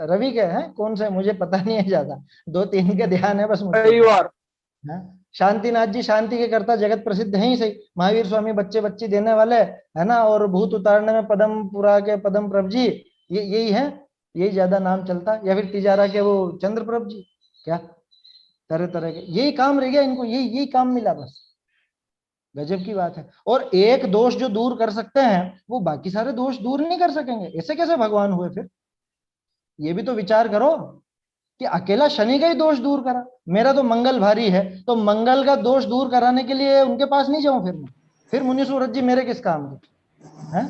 रवि के हैं कौन से, मुझे पता नहीं है ज्यादा, 2-3 के ध्यान है बस मुझे। शांतिनाथ जी शांति के करता, जगत प्रसिद्ध है ही सही। महावीर स्वामी बच्चे बच्ची देने वाले, है ना। और भूत उतारने में पदमपुरा के पदम प्रभ जी, ये यही है, यही ज्यादा नाम चलता। या फिर तिजारा के वो चंद्र प्रभ जी, क्या तरह तरह के यही काम रह गया इनको, यही काम मिला बस। गजब की बात है। और एक दोष जो दूर कर सकते हैं वो बाकी सारे दोष दूर नहीं कर सकेंगे, ऐसे कैसे भगवान हुए फिर? ये भी तो विचार करो कि अकेला शनि का ही दोष दूर करा, मेरा तो मंगल भारी है, तो मंगल का दोष दूर कराने के लिए उनके पास नहीं जाऊं फिर मुनि सूरज जी मेरे किस काम के हैं?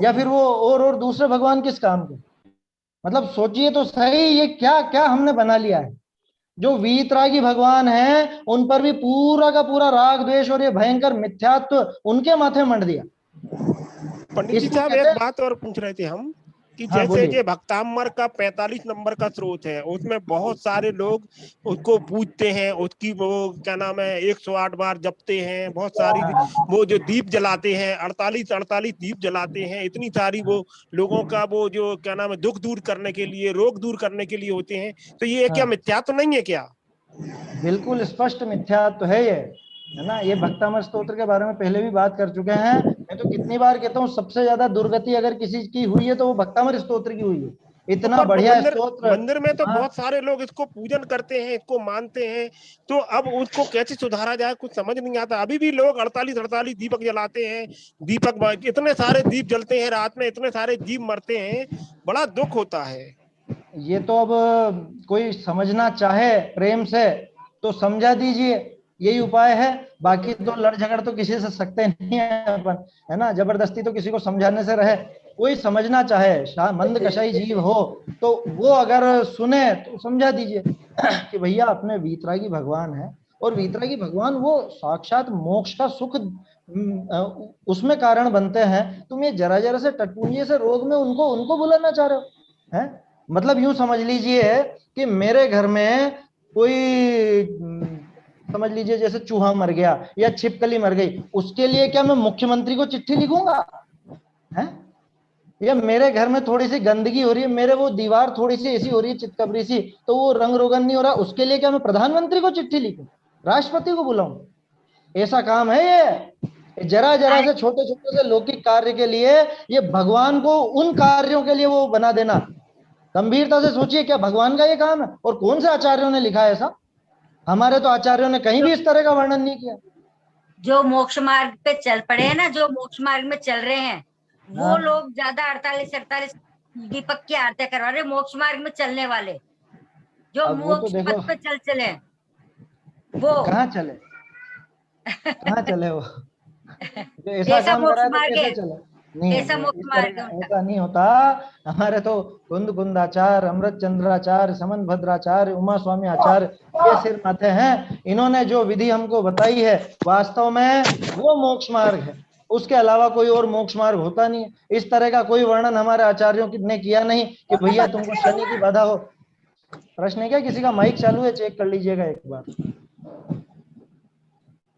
या फिर वो और दूसरे भगवान किस काम के? मतलब सोचिए तो सही, ये क्या क्या हमने बना लिया है। जो वीतरागी भगवान हैं उन पर भी पूरा का पूरा राग द्वेष और ये भयंकर मिथ्यात्व उनके माथे मंड दिया। पंडित जी साहब, एक बात और पूछ रहे थे हम कि जैसे ये भक्तामर का 45 नंबर का स्रोत है, उसमें बहुत सारे लोग उसको पूजते हैं, उसकी वो क्या नाम है 108 बार जपते हैं, बहुत सारी वो जो दीप जलाते हैं, 48 दीप जलाते हैं, इतनी सारी वो लोगों का वो जो क्या नाम है दुख दूर करने के लिए, रोग दूर करने के लिए होते हैं। तो ये क्या मिथ्या तो नहीं है क्या? बिल्कुल स्पष्ट मिथ्या तो है ये, है ना। ये भक्तामर स्तोत्र के बारे में पहले भी बात कर चुके हैं। मैं तो कितनी बार कहता हूँ, सबसे ज्यादा दुर्गति अगर किसी की हुई है तो वो भक्तामर स्तोत्र की हुई है। इतना बढ़िया स्तोत्र, मंदिर में तो बहुत सारे लोग इसको पूजन करते हैं, इसको मानते हैं, तो अब उसको कैसे सुधारा जाए कुछ समझ नहीं आता। अभी भी लोग 48 दीपक जलाते हैं, दीपक इतने सारे दीप जलते हैं रात में, इतने सारे जीव मरते हैं, बड़ा दुख होता है। ये तो अब कोई समझना चाहे प्रेम से तो समझा दीजिए, यही उपाय है। बाकी तो लड़ झगड़ तो किसी से सकते नहीं है अपन, है ना, जबरदस्ती तो किसी को समझाने से रहे। कोई समझना चाहे, मंद कशाई जीव हो तो वो अगर सुने तो समझा दीजिए कि भैया अपने वीतरागी भगवान है, और वीतरागी भगवान वो साक्षात मोक्ष का सुख उसमें कारण बनते हैं। तुम ये जरा जरा से टटपुंजे से रोग में उनको उनको बुलाना चाह रहे हो, हैं? मतलब यूं समझ लीजिए कि मेरे घर में कोई समझ लीजिए जैसे चूहा मर गया या छिपकली मर गई, उसके लिए क्या मैं मुख्यमंत्री को चिट्ठी लिखूंगा? हैं? या मेरे घर में थोड़ी सी गंदगी हो रही है, मेरे वो दीवार थोड़ी सी ऐसी हो रही है चितकबरी सी, तो वो रंग रोगन नहीं हो रहा, उसके लिए क्या मैं प्रधानमंत्री को चिट्ठी लिखूं, राष्ट्रपति को बुलाऊं? ऐसा काम है ये? जरा जरा से छोटे छोटे से लौकिक कार्य के लिए ये भगवान को उन कार्यों के लिए वो बना देना। गंभीरता से सोचिए, क्या भगवान का ये काम है? और कौन से आचार्यों ने लिखा है ऐसा? हमारे तो आचार्यों ने कहीं भी इस तरह का वर्णन नहीं किया। जो मोक्ष मार्ग पे चल पड़े हैं ना, जो मोक्ष मार्ग में चल रहे हैं, वो हाँ। लोग ज्यादा 48-48 दीपक की आरती करवा रहे, मोक्ष मार्ग में चलने वाले जो अब वो तो मोक्ष देखो पथ पे चले वो कहाँ चले, कहाँ चले वो? जो ऐसा ऐसा काम मोक्ष करा है तो मार्ग कैसे है, चले? नहीं, ऐसा नहीं, मोक्ष इस मार्ग है तरह उनका। ऐसा नहीं होता। हमारे तो कुंद कुंदाचार्य, अमृत चंद्राचार्य, समन भद्राचार्य, उमा स्वामी आचार्य, ये सिर माथे हैं। इन्होंने जो विधि हमको बताई है वास्तव में वो मोक्ष मार्ग है, उसके अलावा कोई और मोक्ष मार्ग होता नहीं है। इस तरह का कोई वर्णन हमारे आचार्यों ने किया नहीं कि भैया तुमको शनि की बाधा हो। प्रश्न है क्या? किसी का माइक चालू है? चेक कर लीजिएगा एक बार।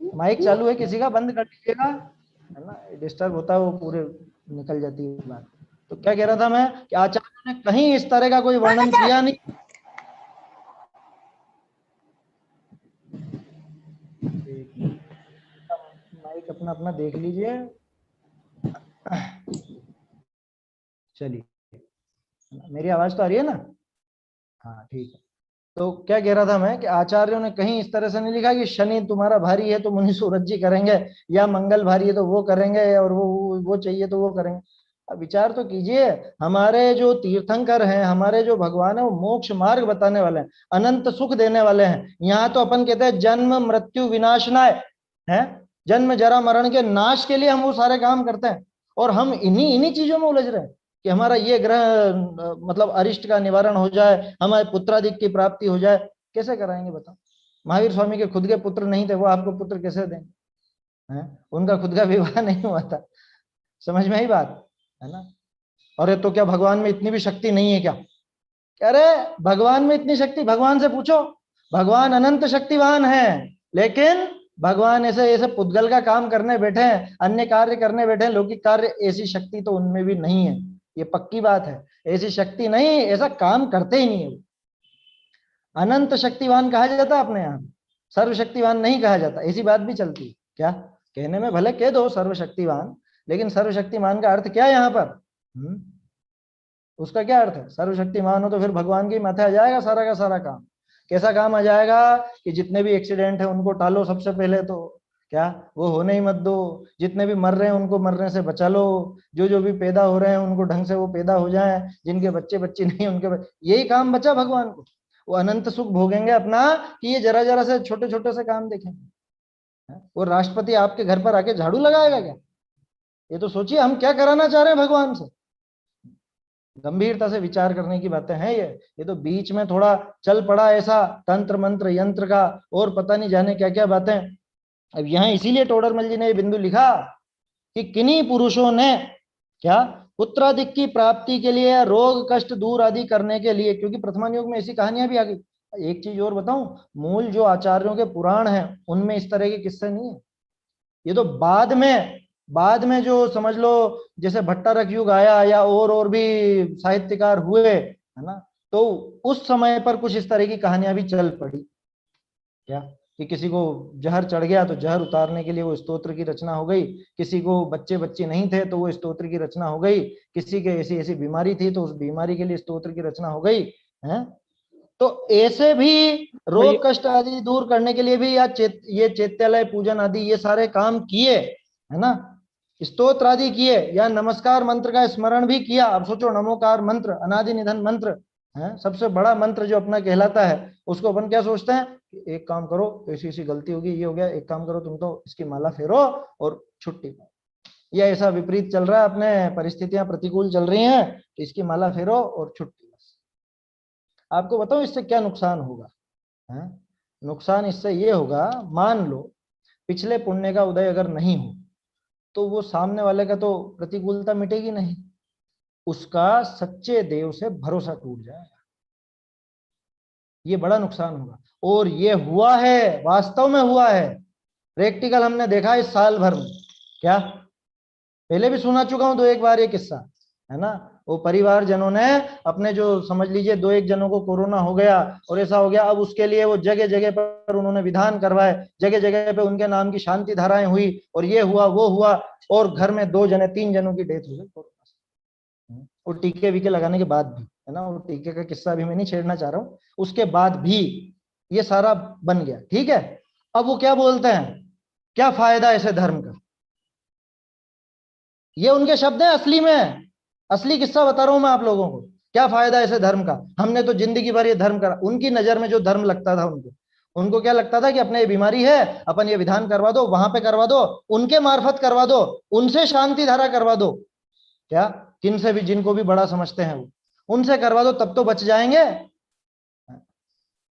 माइक चालू है किसी का? बंद कर लीजिएगा, है ना, डिस्टर्ब होता है वो पूरे निकल जाती है बात। तो क्या कह रहा था मैं कि आचार्यों ने कहीं इस तरह का कोई वर्णन किया नहीं। माइक अपना अपना देख लीजिए। चलिए, मेरी आवाज तो आ रही है ना? हाँ ठीक है। तो क्या कह रहा था मैं कि आचार्यों ने कहीं इस तरह से नहीं लिखा कि शनि तुम्हारा भारी है तो मुनि सूरज जी करेंगे, या मंगल भारी है तो वो करेंगे, और वो चाहिए तो वो करेंगे। अब विचार तो कीजिए, हमारे जो तीर्थंकर हैं, हमारे जो भगवान है, वो मोक्ष मार्ग बताने वाले हैं, अनंत सुख देने वाले हैं। यहाँ तो अपन कहते हैं जन्म मृत्यु विनाशनाय है, जन्म जरा मरण के नाश के लिए हम वो सारे काम करते हैं, और हम इन्हीं इन्हीं चीजों में उलझ रहे हैं कि हमारा ये ग्रह मतलब अरिष्ट का निवारण हो जाए, हमारे पुत्राधिक की प्राप्ति हो जाए। कैसे कराएंगे बताओ? महावीर स्वामी के खुद के पुत्र नहीं थे, वो आपको पुत्र कैसे देंगे? हैं? उनका खुद का विवाह नहीं हुआ था। समझ में आई बात, है ना? अरे तो क्या भगवान में इतनी भी शक्ति नहीं है क्या? अरे भगवान में इतनी शक्ति, भगवान से पूछो। भगवान अनंत शक्तिवान है, लेकिन भगवान ऐसे ऐसे पुद्गल का काम करने बैठे हैं, अन्य कार्य करने बैठे हैं, लौकिक कार्य, ऐसी शक्ति तो उनमें भी नहीं है। ये पक्की बात है, ऐसी शक्ति नहीं, ऐसा काम करते ही नहीं है। अनंत शक्तिवान कहा जाता है अपने यहाँ, सर्वशक्तिवान नहीं कहा जाता। ऐसी बात भी चलती है क्या? कहने में भले कह दो सर्वशक्तिवान, लेकिन सर्वशक्तिमान का अर्थ क्या है यहाँ पर? उसका क्या अर्थ है? सर्वशक्तिमान हो तो फिर भगवान के माथे आ जाएगा सारा का सारा काम। कैसा काम आ जाएगा कि जितने भी एक्सीडेंट है उनको टालो सबसे पहले, तो क्या वो होने ही मत दो। जितने भी मर रहे हैं उनको मरने से बचा लो, जो भी पैदा हो रहे हैं उनको ढंग से वो पैदा हो जाए, जिनके बच्चे बच्ची नहीं उनके यही काम बचा भगवान को। वो अनंत सुख भोगेंगे अपना कि ये जरा जरा से छोटे छोटे से काम देखेंगे। वो राष्ट्रपति आपके घर पर आके झाड़ू लगाएगा क्या? ये तो सोचिए हम क्या कराना चाह रहे हैं भगवान से। गंभीरता से विचार करने की बातें हैं ये तो बीच में थोड़ा चल पड़ा ऐसा तंत्र मंत्र यंत्र का, और पता नहीं जाने क्या क्या बातें। अब यहाँ इसीलिए टोडरमल जी ने ये बिंदु लिखा कि किन्हीं पुरुषों ने क्या पुत्राधिक की प्राप्ति के लिए, रोग कष्ट दूर आदि करने के लिए, क्योंकि प्रथमान युग में ऐसी कहानियां भी आ गई। एक चीज और बताऊं, मूल जो आचार्यों के पुराण हैं उनमें इस तरह के किस्से नहीं है। ये तो बाद में जो समझ लो जैसे भट्टारक युग आया या और भी साहित्यकार हुए, है ना, तो उस समय पर कुछ इस तरह की कहानियां भी चल पड़ी क्या कि किसी को जहर चढ़ गया तो जहर उतारने के लिए वो स्तोत्र की रचना हो गई, किसी को बच्चे बच्चे नहीं थे तो वो स्तोत्र की रचना हो गई, किसी के ऐसी ऐसी बीमारी थी तो उस बीमारी के लिए स्तोत्र की रचना हो गई है। तो ऐसे भी रोग कष्ट आदि दूर करने के लिए भी ये चैत्यालय पूजन आदि ये सारे काम किए, है ना, स्तोत्र आदि किए, या नमस्कार मंत्र का स्मरण भी किया। अब सोचो, नमोकार मंत्र, अनादि निधन मंत्र, है। सबसे बड़ा मंत्र जो अपना कहलाता है उसको अपन क्या सोचते हैं कि एक काम करो, ऐसी ऐसी गलती होगी, ये हो गया, एक काम करो तुम तो इसकी माला फेरो और छुट्टी पाओ। या ऐसा विपरीत चल रहा है, अपने परिस्थितियां प्रतिकूल चल रही हैं तो इसकी माला फेरो और छुट्टी। बस आपको बताऊं इससे क्या नुकसान होगा, है? नुकसान इससे ये होगा, मान लो पिछले पुण्य का उदय अगर नहीं हो तो वो सामने वाले का तो प्रतिकूलता मिटेगी नहीं, उसका सच्चे देव से भरोसा टूट जाएगा। ये बड़ा नुकसान होगा। और ये हुआ है, वास्तव में हुआ है, प्रैक्टिकल हमने देखा इस साल भर में। क्या पहले भी सुना चुका हूं 2-1 बार ये किस्सा, है ना। वो परिवारजनों ने अपने जो समझ लीजिए 2-1 जनों को कोरोना हो गया और ऐसा हो गया, अब उसके लिए वो जगह जगह पर उन्होंने विधान करवाए, जगह जगह पे उनके नाम की शांति धाराएं हुई और ये हुआ वो हुआ, और घर में 2-3 जनों की डेथ हो गई कोरोना से। और टीके वीके लगाने के बाद भी, है ना, वो टीके का किस्सा अभी मैं नहीं छेड़ना चाह रहा हूँ, उसके बाद भी ये सारा बन गया। ठीक है, अब वो क्या बोलते हैं, क्या फायदा ऐसे धर्म का, ये उनके शब्द हैं। असली में असली किस्सा बता रहा हूं मैं आप लोगों को, क्या फायदा ऐसे धर्म का, हमने तो जिंदगी भर ये धर्म करा। उनकी नजर में जो धर्म लगता था उनको क्या लगता था कि अपने ये बीमारी है, अपन ये विधान करवा दो, वहां पे करवा दो, उनके मार्फत करवा दो, उनसे शांति धारा करवा दो, क्या किन से भी, जिनको भी बड़ा समझते हैं वो, उनसे करवा दो, तब तो बच जाएंगे।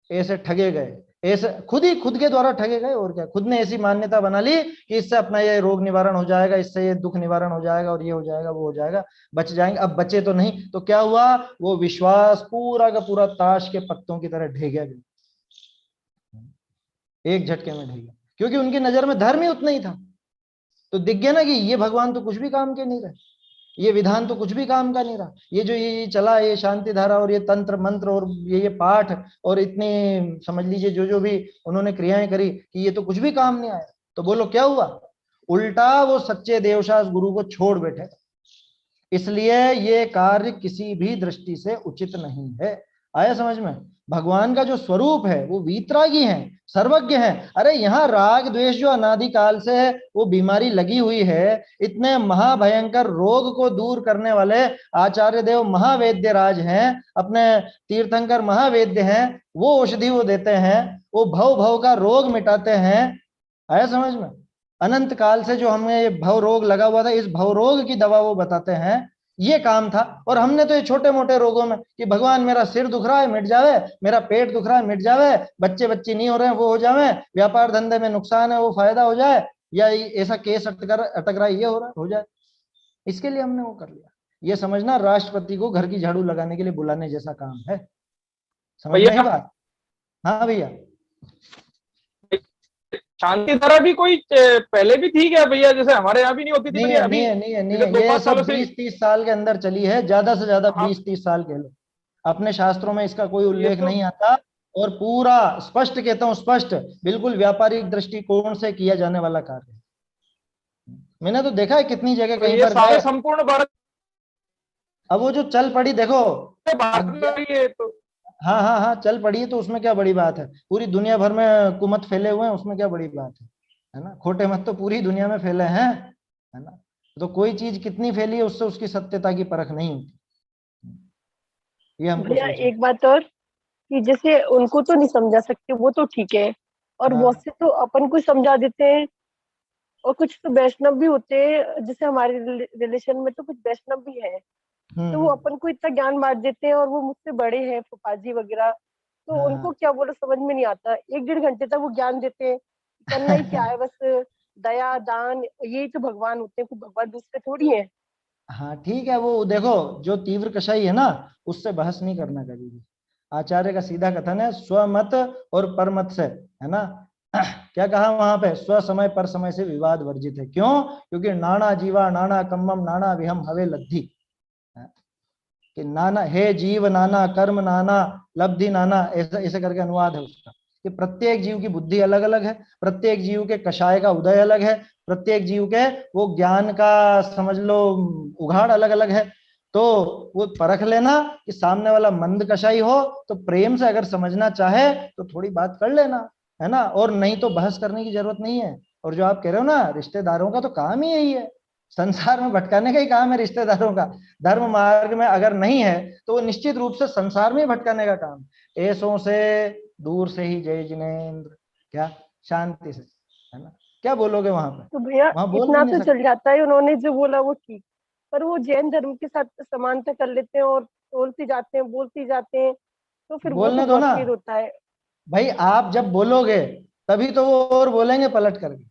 ऐसे ठगे गए, ऐसे खुद के द्वारा ठगे गए। और क्या, खुद ने ऐसी मान्यता बना ली कि इससे अपना ये रोग निवारण हो जाएगा, इससे ये दुख निवारण हो जाएगा, और ये हो जाएगा वो हो जाएगा, बच जाएंगे। अब बचे तो नहीं, तो क्या हुआ, वो विश्वास पूरा का पूरा ताश के पत्तों की तरह ढह गया, एक झटके में ढह गया, क्योंकि उनकी नजर में धर्म ही उतना ही था। तो दिख गया ना कि ये भगवान तो कुछ भी काम के नहीं रहे, ये विधान तो कुछ भी काम का नहीं रहा, ये जो ये चला, ये शांति धारा और ये तंत्र मंत्र और ये पाठ और इतनी समझ लीजिए जो भी उन्होंने क्रियाएं करी, कि ये तो कुछ भी काम नहीं आया। तो बोलो क्या हुआ, उल्टा वो सच्चे देवशास गुरु को छोड़ बैठे। इसलिए ये कार्य किसी भी दृष्टि से उचित नहीं है। आया समझ में? भगवान का जो स्वरूप है वो वीतरागी है, सर्वज्ञ है। अरे यहाँ राग द्वेष जो अनादिकाल से है, वो बीमारी लगी हुई है, इतने महाभयंकर रोग को दूर करने वाले आचार्य देव महावेद्य राज हैं, अपने तीर्थंकर महावेद्य हैं, वो औषधि वो देते हैं, वो भव भव का रोग मिटाते हैं। आया समझ में? अनंत काल से जो हमें ये भव रोग लगा हुआ था, इस भव रोग की दवा वो बताते हैं, ये काम था। और हमने तो ये छोटे मोटे रोगों में कि भगवान मेरा सिर दुख रहा है मिट जावे, मेरा पेट दुख रहा है मिट जावे, बच्चे बच्ची नहीं हो रहे हैं वो हो जावे, व्यापार धंधे में नुकसान है वो फायदा हो जाए, या ऐसा केस अटक रहा है ये हो रहा हो जाए, इसके लिए हमने वो कर लिया। ये समझना राष्ट्रपति को घर की झाड़ू लगाने के लिए बुलाने जैसा काम है। समझ में बात? हाँ भैया, शांति धारा भी कोई पहले भी थी क्या भैया? जैसे हमारे यहाँ भी नहीं होती थी। नहीं है, ये सब 20-30 साल के अंदर चली है, ज्यादा से ज्यादा 20-30 साल के लो। अपने शास्त्रों में इसका कोई उल्लेख नहीं आता, और पूरा स्पष्ट कहता हूँ, स्पष्ट बिल्कुल व्यापारिक दृष्टिकोण से किया जाने वाला कार्य। मैंने तो देखा है कितनी जगह तो कहीं ये पर सारे संपूर्ण भारत। अब वो जो चल पड़ी देखो, तो हाँ हाँ हाँ चल पड़ी है, तो उसमें क्या बड़ी बात है? पूरी दुनिया भर में कुमत फैले हुए हैं, उसमें क्या बड़ी बात है ना? खोटे मत तो पूरी दुनिया में फैले हैं, है ना। तो कोई चीज कितनी फैली है उससे उसकी सत्यता की परख नहीं होती। ये हमको भैया एक बात और, कि जैसे उनको तो नहीं समझा सकते, वो तो ठीक है, और हाँ। बहुत से तो अपन को समझा देते हैं, और कुछ तो वैष्णव भी होते हैं, जैसे हमारे रिलेशन में तो कुछ वैष्णव भी है, तो वो अपन को इतना ज्ञान बांट देते हैं, और वो मुझसे बड़े हैं फूफाजी वगैरह, तो हाँ, उनको क्या बोलो समझ में नहीं आता। 1-1.5 घंटे तक वो ज्ञान देते हैं, करना ही क्या है, बस दया दान, यही तो भगवान होते हैं, कोई भगवान दूसरे थोड़ी है। हाँ ठीक है, वो देखो जो तीव्र कषाई है ना, उससे बहस नहीं करना कभी भी। आचार्य का सीधा कथन है, स्वमत और परमत से, है ना। क्या कहा वहां पे? स्व समय पर समय से विवाद वर्जित है। क्यों? क्योंकि नाना जीवा नाना कम्मम नाना विहम हवे लब्धि, कि नाना हे जीव नाना कर्म नाना लब्धि नाना, ऐसा ऐसे करके अनुवाद है उसका, कि प्रत्येक जीव की बुद्धि अलग अलग है, प्रत्येक जीव के कषाय का उदय अलग है, प्रत्येक जीव के वो ज्ञान का समझ लो उघाड़ अलग अलग है। तो वो परख लेना कि सामने वाला मंद कषाई हो तो प्रेम से अगर समझना चाहे तो थोड़ी बात कर लेना, है ना, और नहीं तो बहस करने की जरूरत नहीं है। और जो आप कह रहे हो ना, रिश्तेदारों का तो काम ही यही है, संसार में भटकाने का ही काम है रिश्तेदारों का। धर्म मार्ग में अगर नहीं है तो वो निश्चित रूप से संसार में ही भटकाने का काम। ऐसों से दूर से ही जय जिनेन्द्र, क्या शांति से, है ना, क्या बोलोगे वहां पे? तो भैया वहां बोल इतना भी नहीं तो सकते। चल जाता है, उन्होंने जो बोला वो ठीक, पर वो जैन धर्म के साथ समानता कर लेते हैं और बोलते जाते हैं बोलते जाते हैं, तो फिर वो तो बोलने दो बहुत ना खेद होता है। भाई, आप जब बोलोगे तभी तो वो और बोलेंगे पलट करके।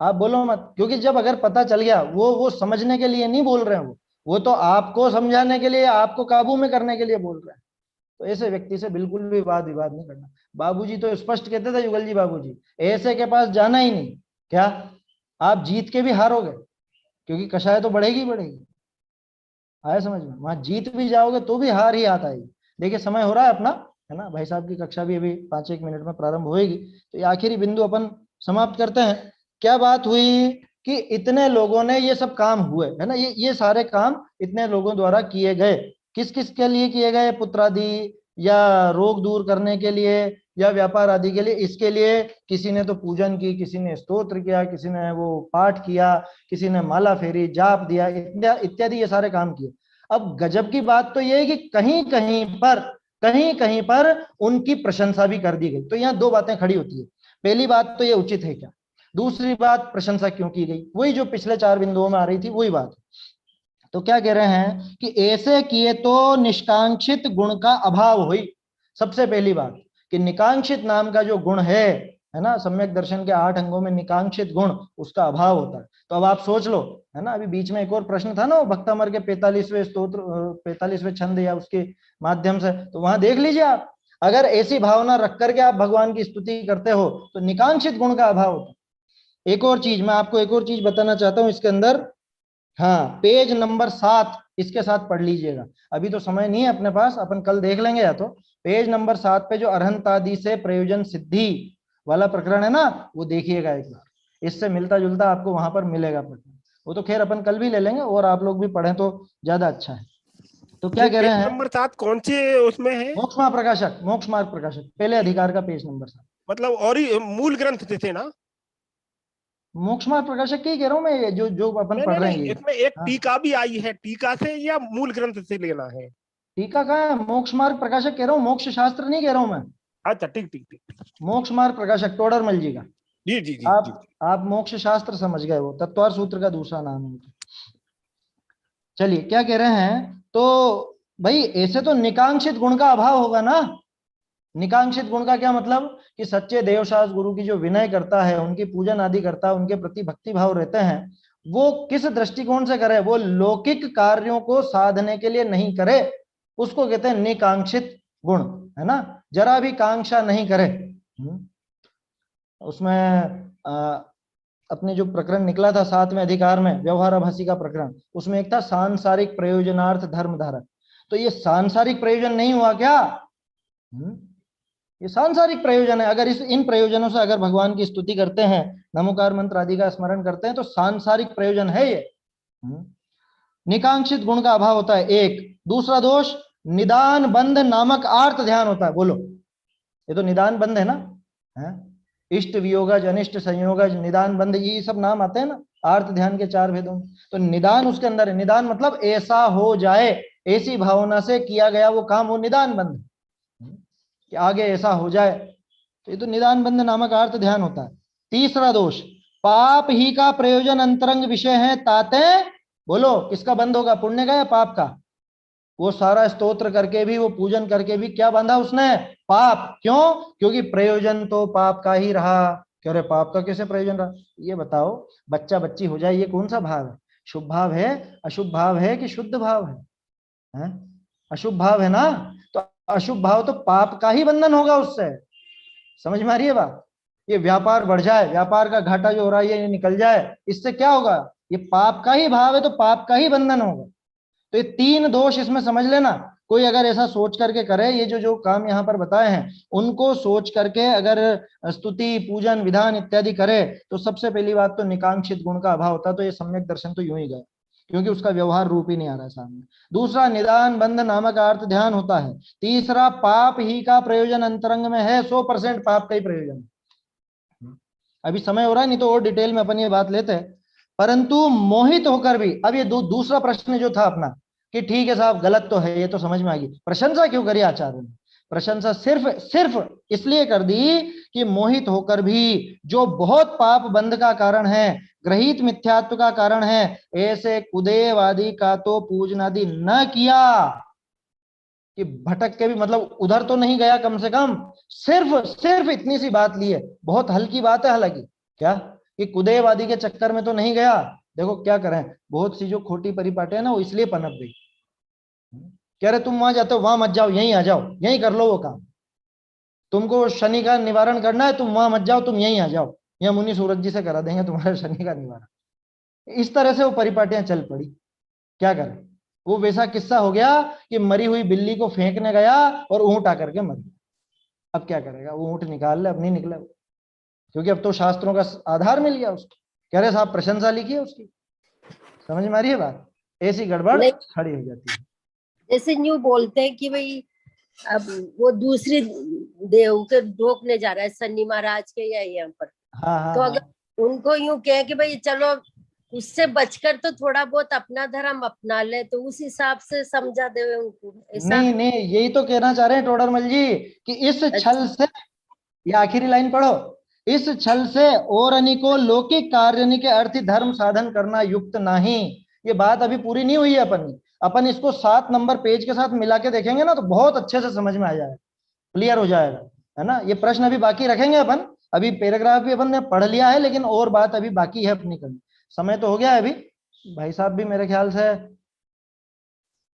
आप बोलो मत, क्योंकि जब अगर पता चल गया, वो समझने के लिए नहीं बोल रहे हैं, वो तो आपको समझाने के लिए, आपको काबू में करने के लिए बोल रहे हैं। तो ऐसे व्यक्ति से बिल्कुल भी वाद विवाद नहीं करना। बाबूजी तो स्पष्ट कहते थे, युगल जी बाबूजी, ऐसे के पास जाना ही नहीं। क्या आप जीत के भी हारोगे, क्योंकि कषाय तो बढ़ेगी बढ़ेगी। आया समझ में? वहां जीत भी जाओगे तो भी हार ही आता है। देखिए समय हो रहा है अपना, है ना, भाई साहब की कक्षा भी अभी 5-1 मिनट में प्रारंभ होएगी, तो ये आखिरी बिंदु अपन समाप्त करते हैं। क्या बात हुई कि इतने लोगों ने ये सब काम हुए, है ना, ये सारे काम इतने लोगों द्वारा किए गए। किस किस के लिए किए गए? पुत्रादि, या रोग दूर करने के लिए, या व्यापार आदि के लिए। इसके लिए किसी ने तो पूजन की, किसी ने स्तोत्र किया, किसी ने वो पाठ किया, किसी ने माला फेरी, जाप दिया, इत्यादि ये सारे काम किए। अब गजब की बात तो ये है कि कहीं कहीं पर उनकी प्रशंसा भी कर दी गई। तो यहाँ दो बातें खड़ी होती है। पहली बात तो ये उचित है क्या, दूसरी बात प्रशंसा क्यों की गई, वही जो पिछले 4 बिंदुओं में आ रही थी वही बात। तो क्या कह रहे हैं कि ऐसे किए तो निष्कांक्षित गुण का अभाव हुई। सबसे पहली बात कि निकांक्षित नाम का जो गुण है ना, सम्यक दर्शन के 8 अंगों में निकांक्षित गुण, उसका अभाव होता है। तो अब आप सोच लो, है ना, अभी बीच में एक और प्रश्न था ना, वो भक्तामर के 45वें स्तोत्र, 45वें छंद या उसके माध्यम से, तो वहां देख लीजिए आप, अगर ऐसी भावना रख करके आप भगवान की स्तुति करते हो तो निकांक्षित गुण का अभाव होता है। एक और चीज मैं आपको, एक और चीज बताना चाहता हूं इसके अंदर। हाँ, पेज नंबर 7 इसके साथ पढ़ लीजिएगा। अभी तो समय नहीं है अपने पास, अपन कल देख लेंगे। या तो पेज नंबर 7 पे जो अरहंतादि से प्रयोजन सिद्धि वाला प्रकरण है ना, वो देखिएगा एक बार, इससे मिलता जुलता आपको वहां पर मिलेगा प्रकरण। वो तो खैर अपन कल भी ले लेंगे, और आप लोग भी पढ़ें तो ज्यादा अच्छा है। तो क्या कह रहे हैं? नंबर 7 कौन से उसमें है? मोक्ष मार्ग प्रकाशक, मोक्ष मार्ग प्रकाशक, पहले अधिकार का पेज नंबर 7। मतलब और ही मूल ग्रंथ थे ना? मोक्ष मार्ग प्रकाशक की कह रहा हूँ मैं, ये जो अपन नहीं पढ़ रहे नहीं, हैं। इसमें एक हाँ, टीका भी आई है, टीका से या मूल ग्रंथ से लेना है? टीका कहाँ है? मोक्ष मार्ग प्रकाशक कह रहा हूँ, मोक्ष शास्त्र नहीं कह रहा हूँ मैं। अच्छा ठीक ठीक ठीक। मोक्ष मार्ग प्रकाशक टोडरमल जी का। जी जी जी जी। आप मोक्ष शास्त्र समझ गए, वो तत्वार सूत्र का दूसरा नाम है। चलिए क्या कह रहे हैं, तो भाई ऐसे तो निकांक्षित गुण का अभाव होगा ना। निकांक्षित गुण का क्या मतलब कि सच्चे देवशास्त्र गुरु की जो विनय करता है, उनकी पूजन आदि करता है, उनके प्रति भक्ति भाव रहते हैं, वो किस दृष्टिकोण से करे? वो लौकिक कार्यों को साधने के लिए नहीं करे, उसको कहते हैं निकांक्षित गुण, है ना। जरा भी कांक्षा नहीं करे। उसमें अपने जो प्रकरण निकला था 7वें अधिकार में, व्यवहाराभासी का प्रकरण, उसमें एक था सांसारिक प्रयोजनार्थ धर्म धारक। तो ये सांसारिक प्रयोजन नहीं हुआ क्या? ये सांसारिक प्रयोजन है। अगर इन प्रयोजनों से अगर भगवान की स्तुति करते हैं, नमोकार मंत्र आदि का स्मरण करते हैं, तो सांसारिक प्रयोजन है ये। निकांक्षित गुण का अभाव होता है एक। दूसरा दोष, निदान बंध नामक आर्त ध्यान होता है। बोलो, ये तो निदान बंध है ना, है? इष्ट वियोगज, अनिष्ट संयोगज, निदान बंध, ये सब नाम आते हैं ना आर्त ध्यान के 4 भेदों में। तो निदान उसके अंदर है। निदान मतलब ऐसा हो जाए, ऐसी भावना से किया गया वो काम, वो निदान बंध, कि आगे ऐसा हो जाए, तो ये तो निदान बंध नामक आर्त ध्यान होता है। तीसरा दोष, पाप ही का प्रयोजन अंतरंग विषय है ताते। बोलो, किसका बंध होगा, पुण्य का या पाप का? वो सारा स्तोत्र करके भी, वो पूजन करके भी क्या बांधा उसने? पाप। क्यों? क्योंकि प्रयोजन तो पाप का ही रहा। क्यों रे, पाप का कैसे प्रयोजन रहा? ये बताओ, बच्चा बच्ची हो जाए, ये कौन सा भाव है? शुभ भाव है, अशुभ भाव है, कि शुद्ध भाव है? अशुभ भाव है ना, तो अशुभ भाव तो पाप का ही बंधन होगा उससे। समझ में आ रही है बात? ये व्यापार बढ़ जाए, व्यापार का घाटा जो हो रहा है ये निकल जाए, इससे क्या होगा? ये पाप का ही भाव है, तो पाप का ही बंधन होगा। तो ये 3 दोष इसमें समझ लेना। कोई अगर ऐसा सोच करके करे, ये जो काम यहाँ पर बताए हैं उनको सोच करके अगर स्तुति पूजन विधान इत्यादि करे, तो सबसे पहली बात तो निकांक्षित गुण का अभाव होता है। तो ये सम्यक दर्शन तो यूं ही गया, क्योंकि उसका व्यवहार रूप ही नहीं आ रहा है सामने। दूसरा, निदान बंध नामक अर्थ ध्यान होता है। तीसरा, पाप ही का प्रयोजन अंतरंग में है, 100% पाप का ही प्रयोजन। अभी समय हो रहा है, नहीं तो और डिटेल में अपन ये बात लेते हैं। परंतु मोहित होकर भी, अब ये दूसरा प्रश्न जो था अपना कि ठीक है साहब गलत तो है, ये तो समझ में आ गई, प्रशंसा क्यों करी आचार्य ने? प्रशंसा सिर्फ सिर्फ इसलिए कर दी कि मोहित होकर भी जो बहुत पाप बंध का कारण है, ग्रहित मिथ्यात्व का कारण है, ऐसे कुदेवादी का तो पूजनादि न किया, कि भटक के भी मतलब उधर तो नहीं गया, कम से कम सिर्फ सिर्फ इतनी सी बात ली है, बहुत हल्की बात है हालांकि, क्या कि कुदेवादी के चक्कर में तो नहीं गया। देखो क्या करें, बहुत सी जो खोटी परिपाटी है ना वो इसलिए पनप गई, कह रहे तुम वहां जाते हो वहां मत जाओ, यहीं आ जाओ, यहीं कर लो वो काम, तुमको शनि का निवारण करना है तुम वहां मत जाओ, तुम यहीं आ जाओ, यहाँ मुनि सूरज जी से करा देंगे तुम्हारे शनि का निवारण। इस तरह से वो परिपाटियां चल पड़ी, क्या करें, वो वैसा किस्सा हो गया कि मरी हुई बिल्ली को फेंकने गया और ऊंट आकर के मर गया। अब क्या करेगा, वो ऊंट निकाल ले, अब नहीं निकला वो, क्योंकि अब तो शास्त्रों का आधार मिल गया उसको। कह रहे साहब प्रशंसा लिखी है उसकी, समझ में आ रही है बात? ऐसी गड़बड़ खड़ी हो जाती है। जैसे न्यू बोलते हैं कि भाई अब वो दूसरी देव के ढोकने जा रहा है शनि महाराज के या यहाँ पर, हाँ तो हाँ अगर उनको यूं कहे कि भाई चलो उससे बचकर तो थोड़ा बहुत अपना धर्म अपना ले, तो उस हिसाब से समझा दे उनको, ऐसा? नहीं नहीं, यही तो कहना चाह रहे हैं टोडरमल जी कि इस छल से, ये आखिरी लाइन पढ़ो, इस छल से और अनिको लौकिक कार्य के अर्थ धर्म साधन करना युक्त नहीं। ये बात अभी पूरी नहीं हुई है अपन इसको 7 नंबर पेज के साथ मिला के देखेंगे ना तो बहुत अच्छे से समझ में आ जाएगा, क्लियर हो जाएगा, है ना। ये प्रश्न अभी बाकी रखेंगे अपन, अभी पैराग्राफ भी अपन ने पढ़ लिया है लेकिन और बात अभी बाकी है अपनी करनी। समय तो हो गया है अभी, भाई साहब भी मेरे ख्याल से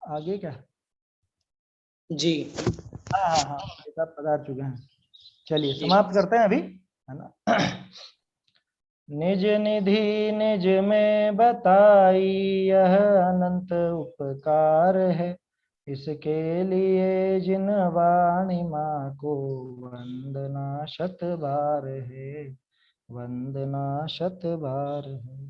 आगे क्या जी, हाँ हाँ हाँ भाई साहब पधार चुके हैं। चलिए समाप्त करते हैं अभी, है ना। निज निधि निज में बताई यह अनंत उपकार है, इसके लिए जिन वाणी माँ को वंदना शत बार है, वंदना शत बार है।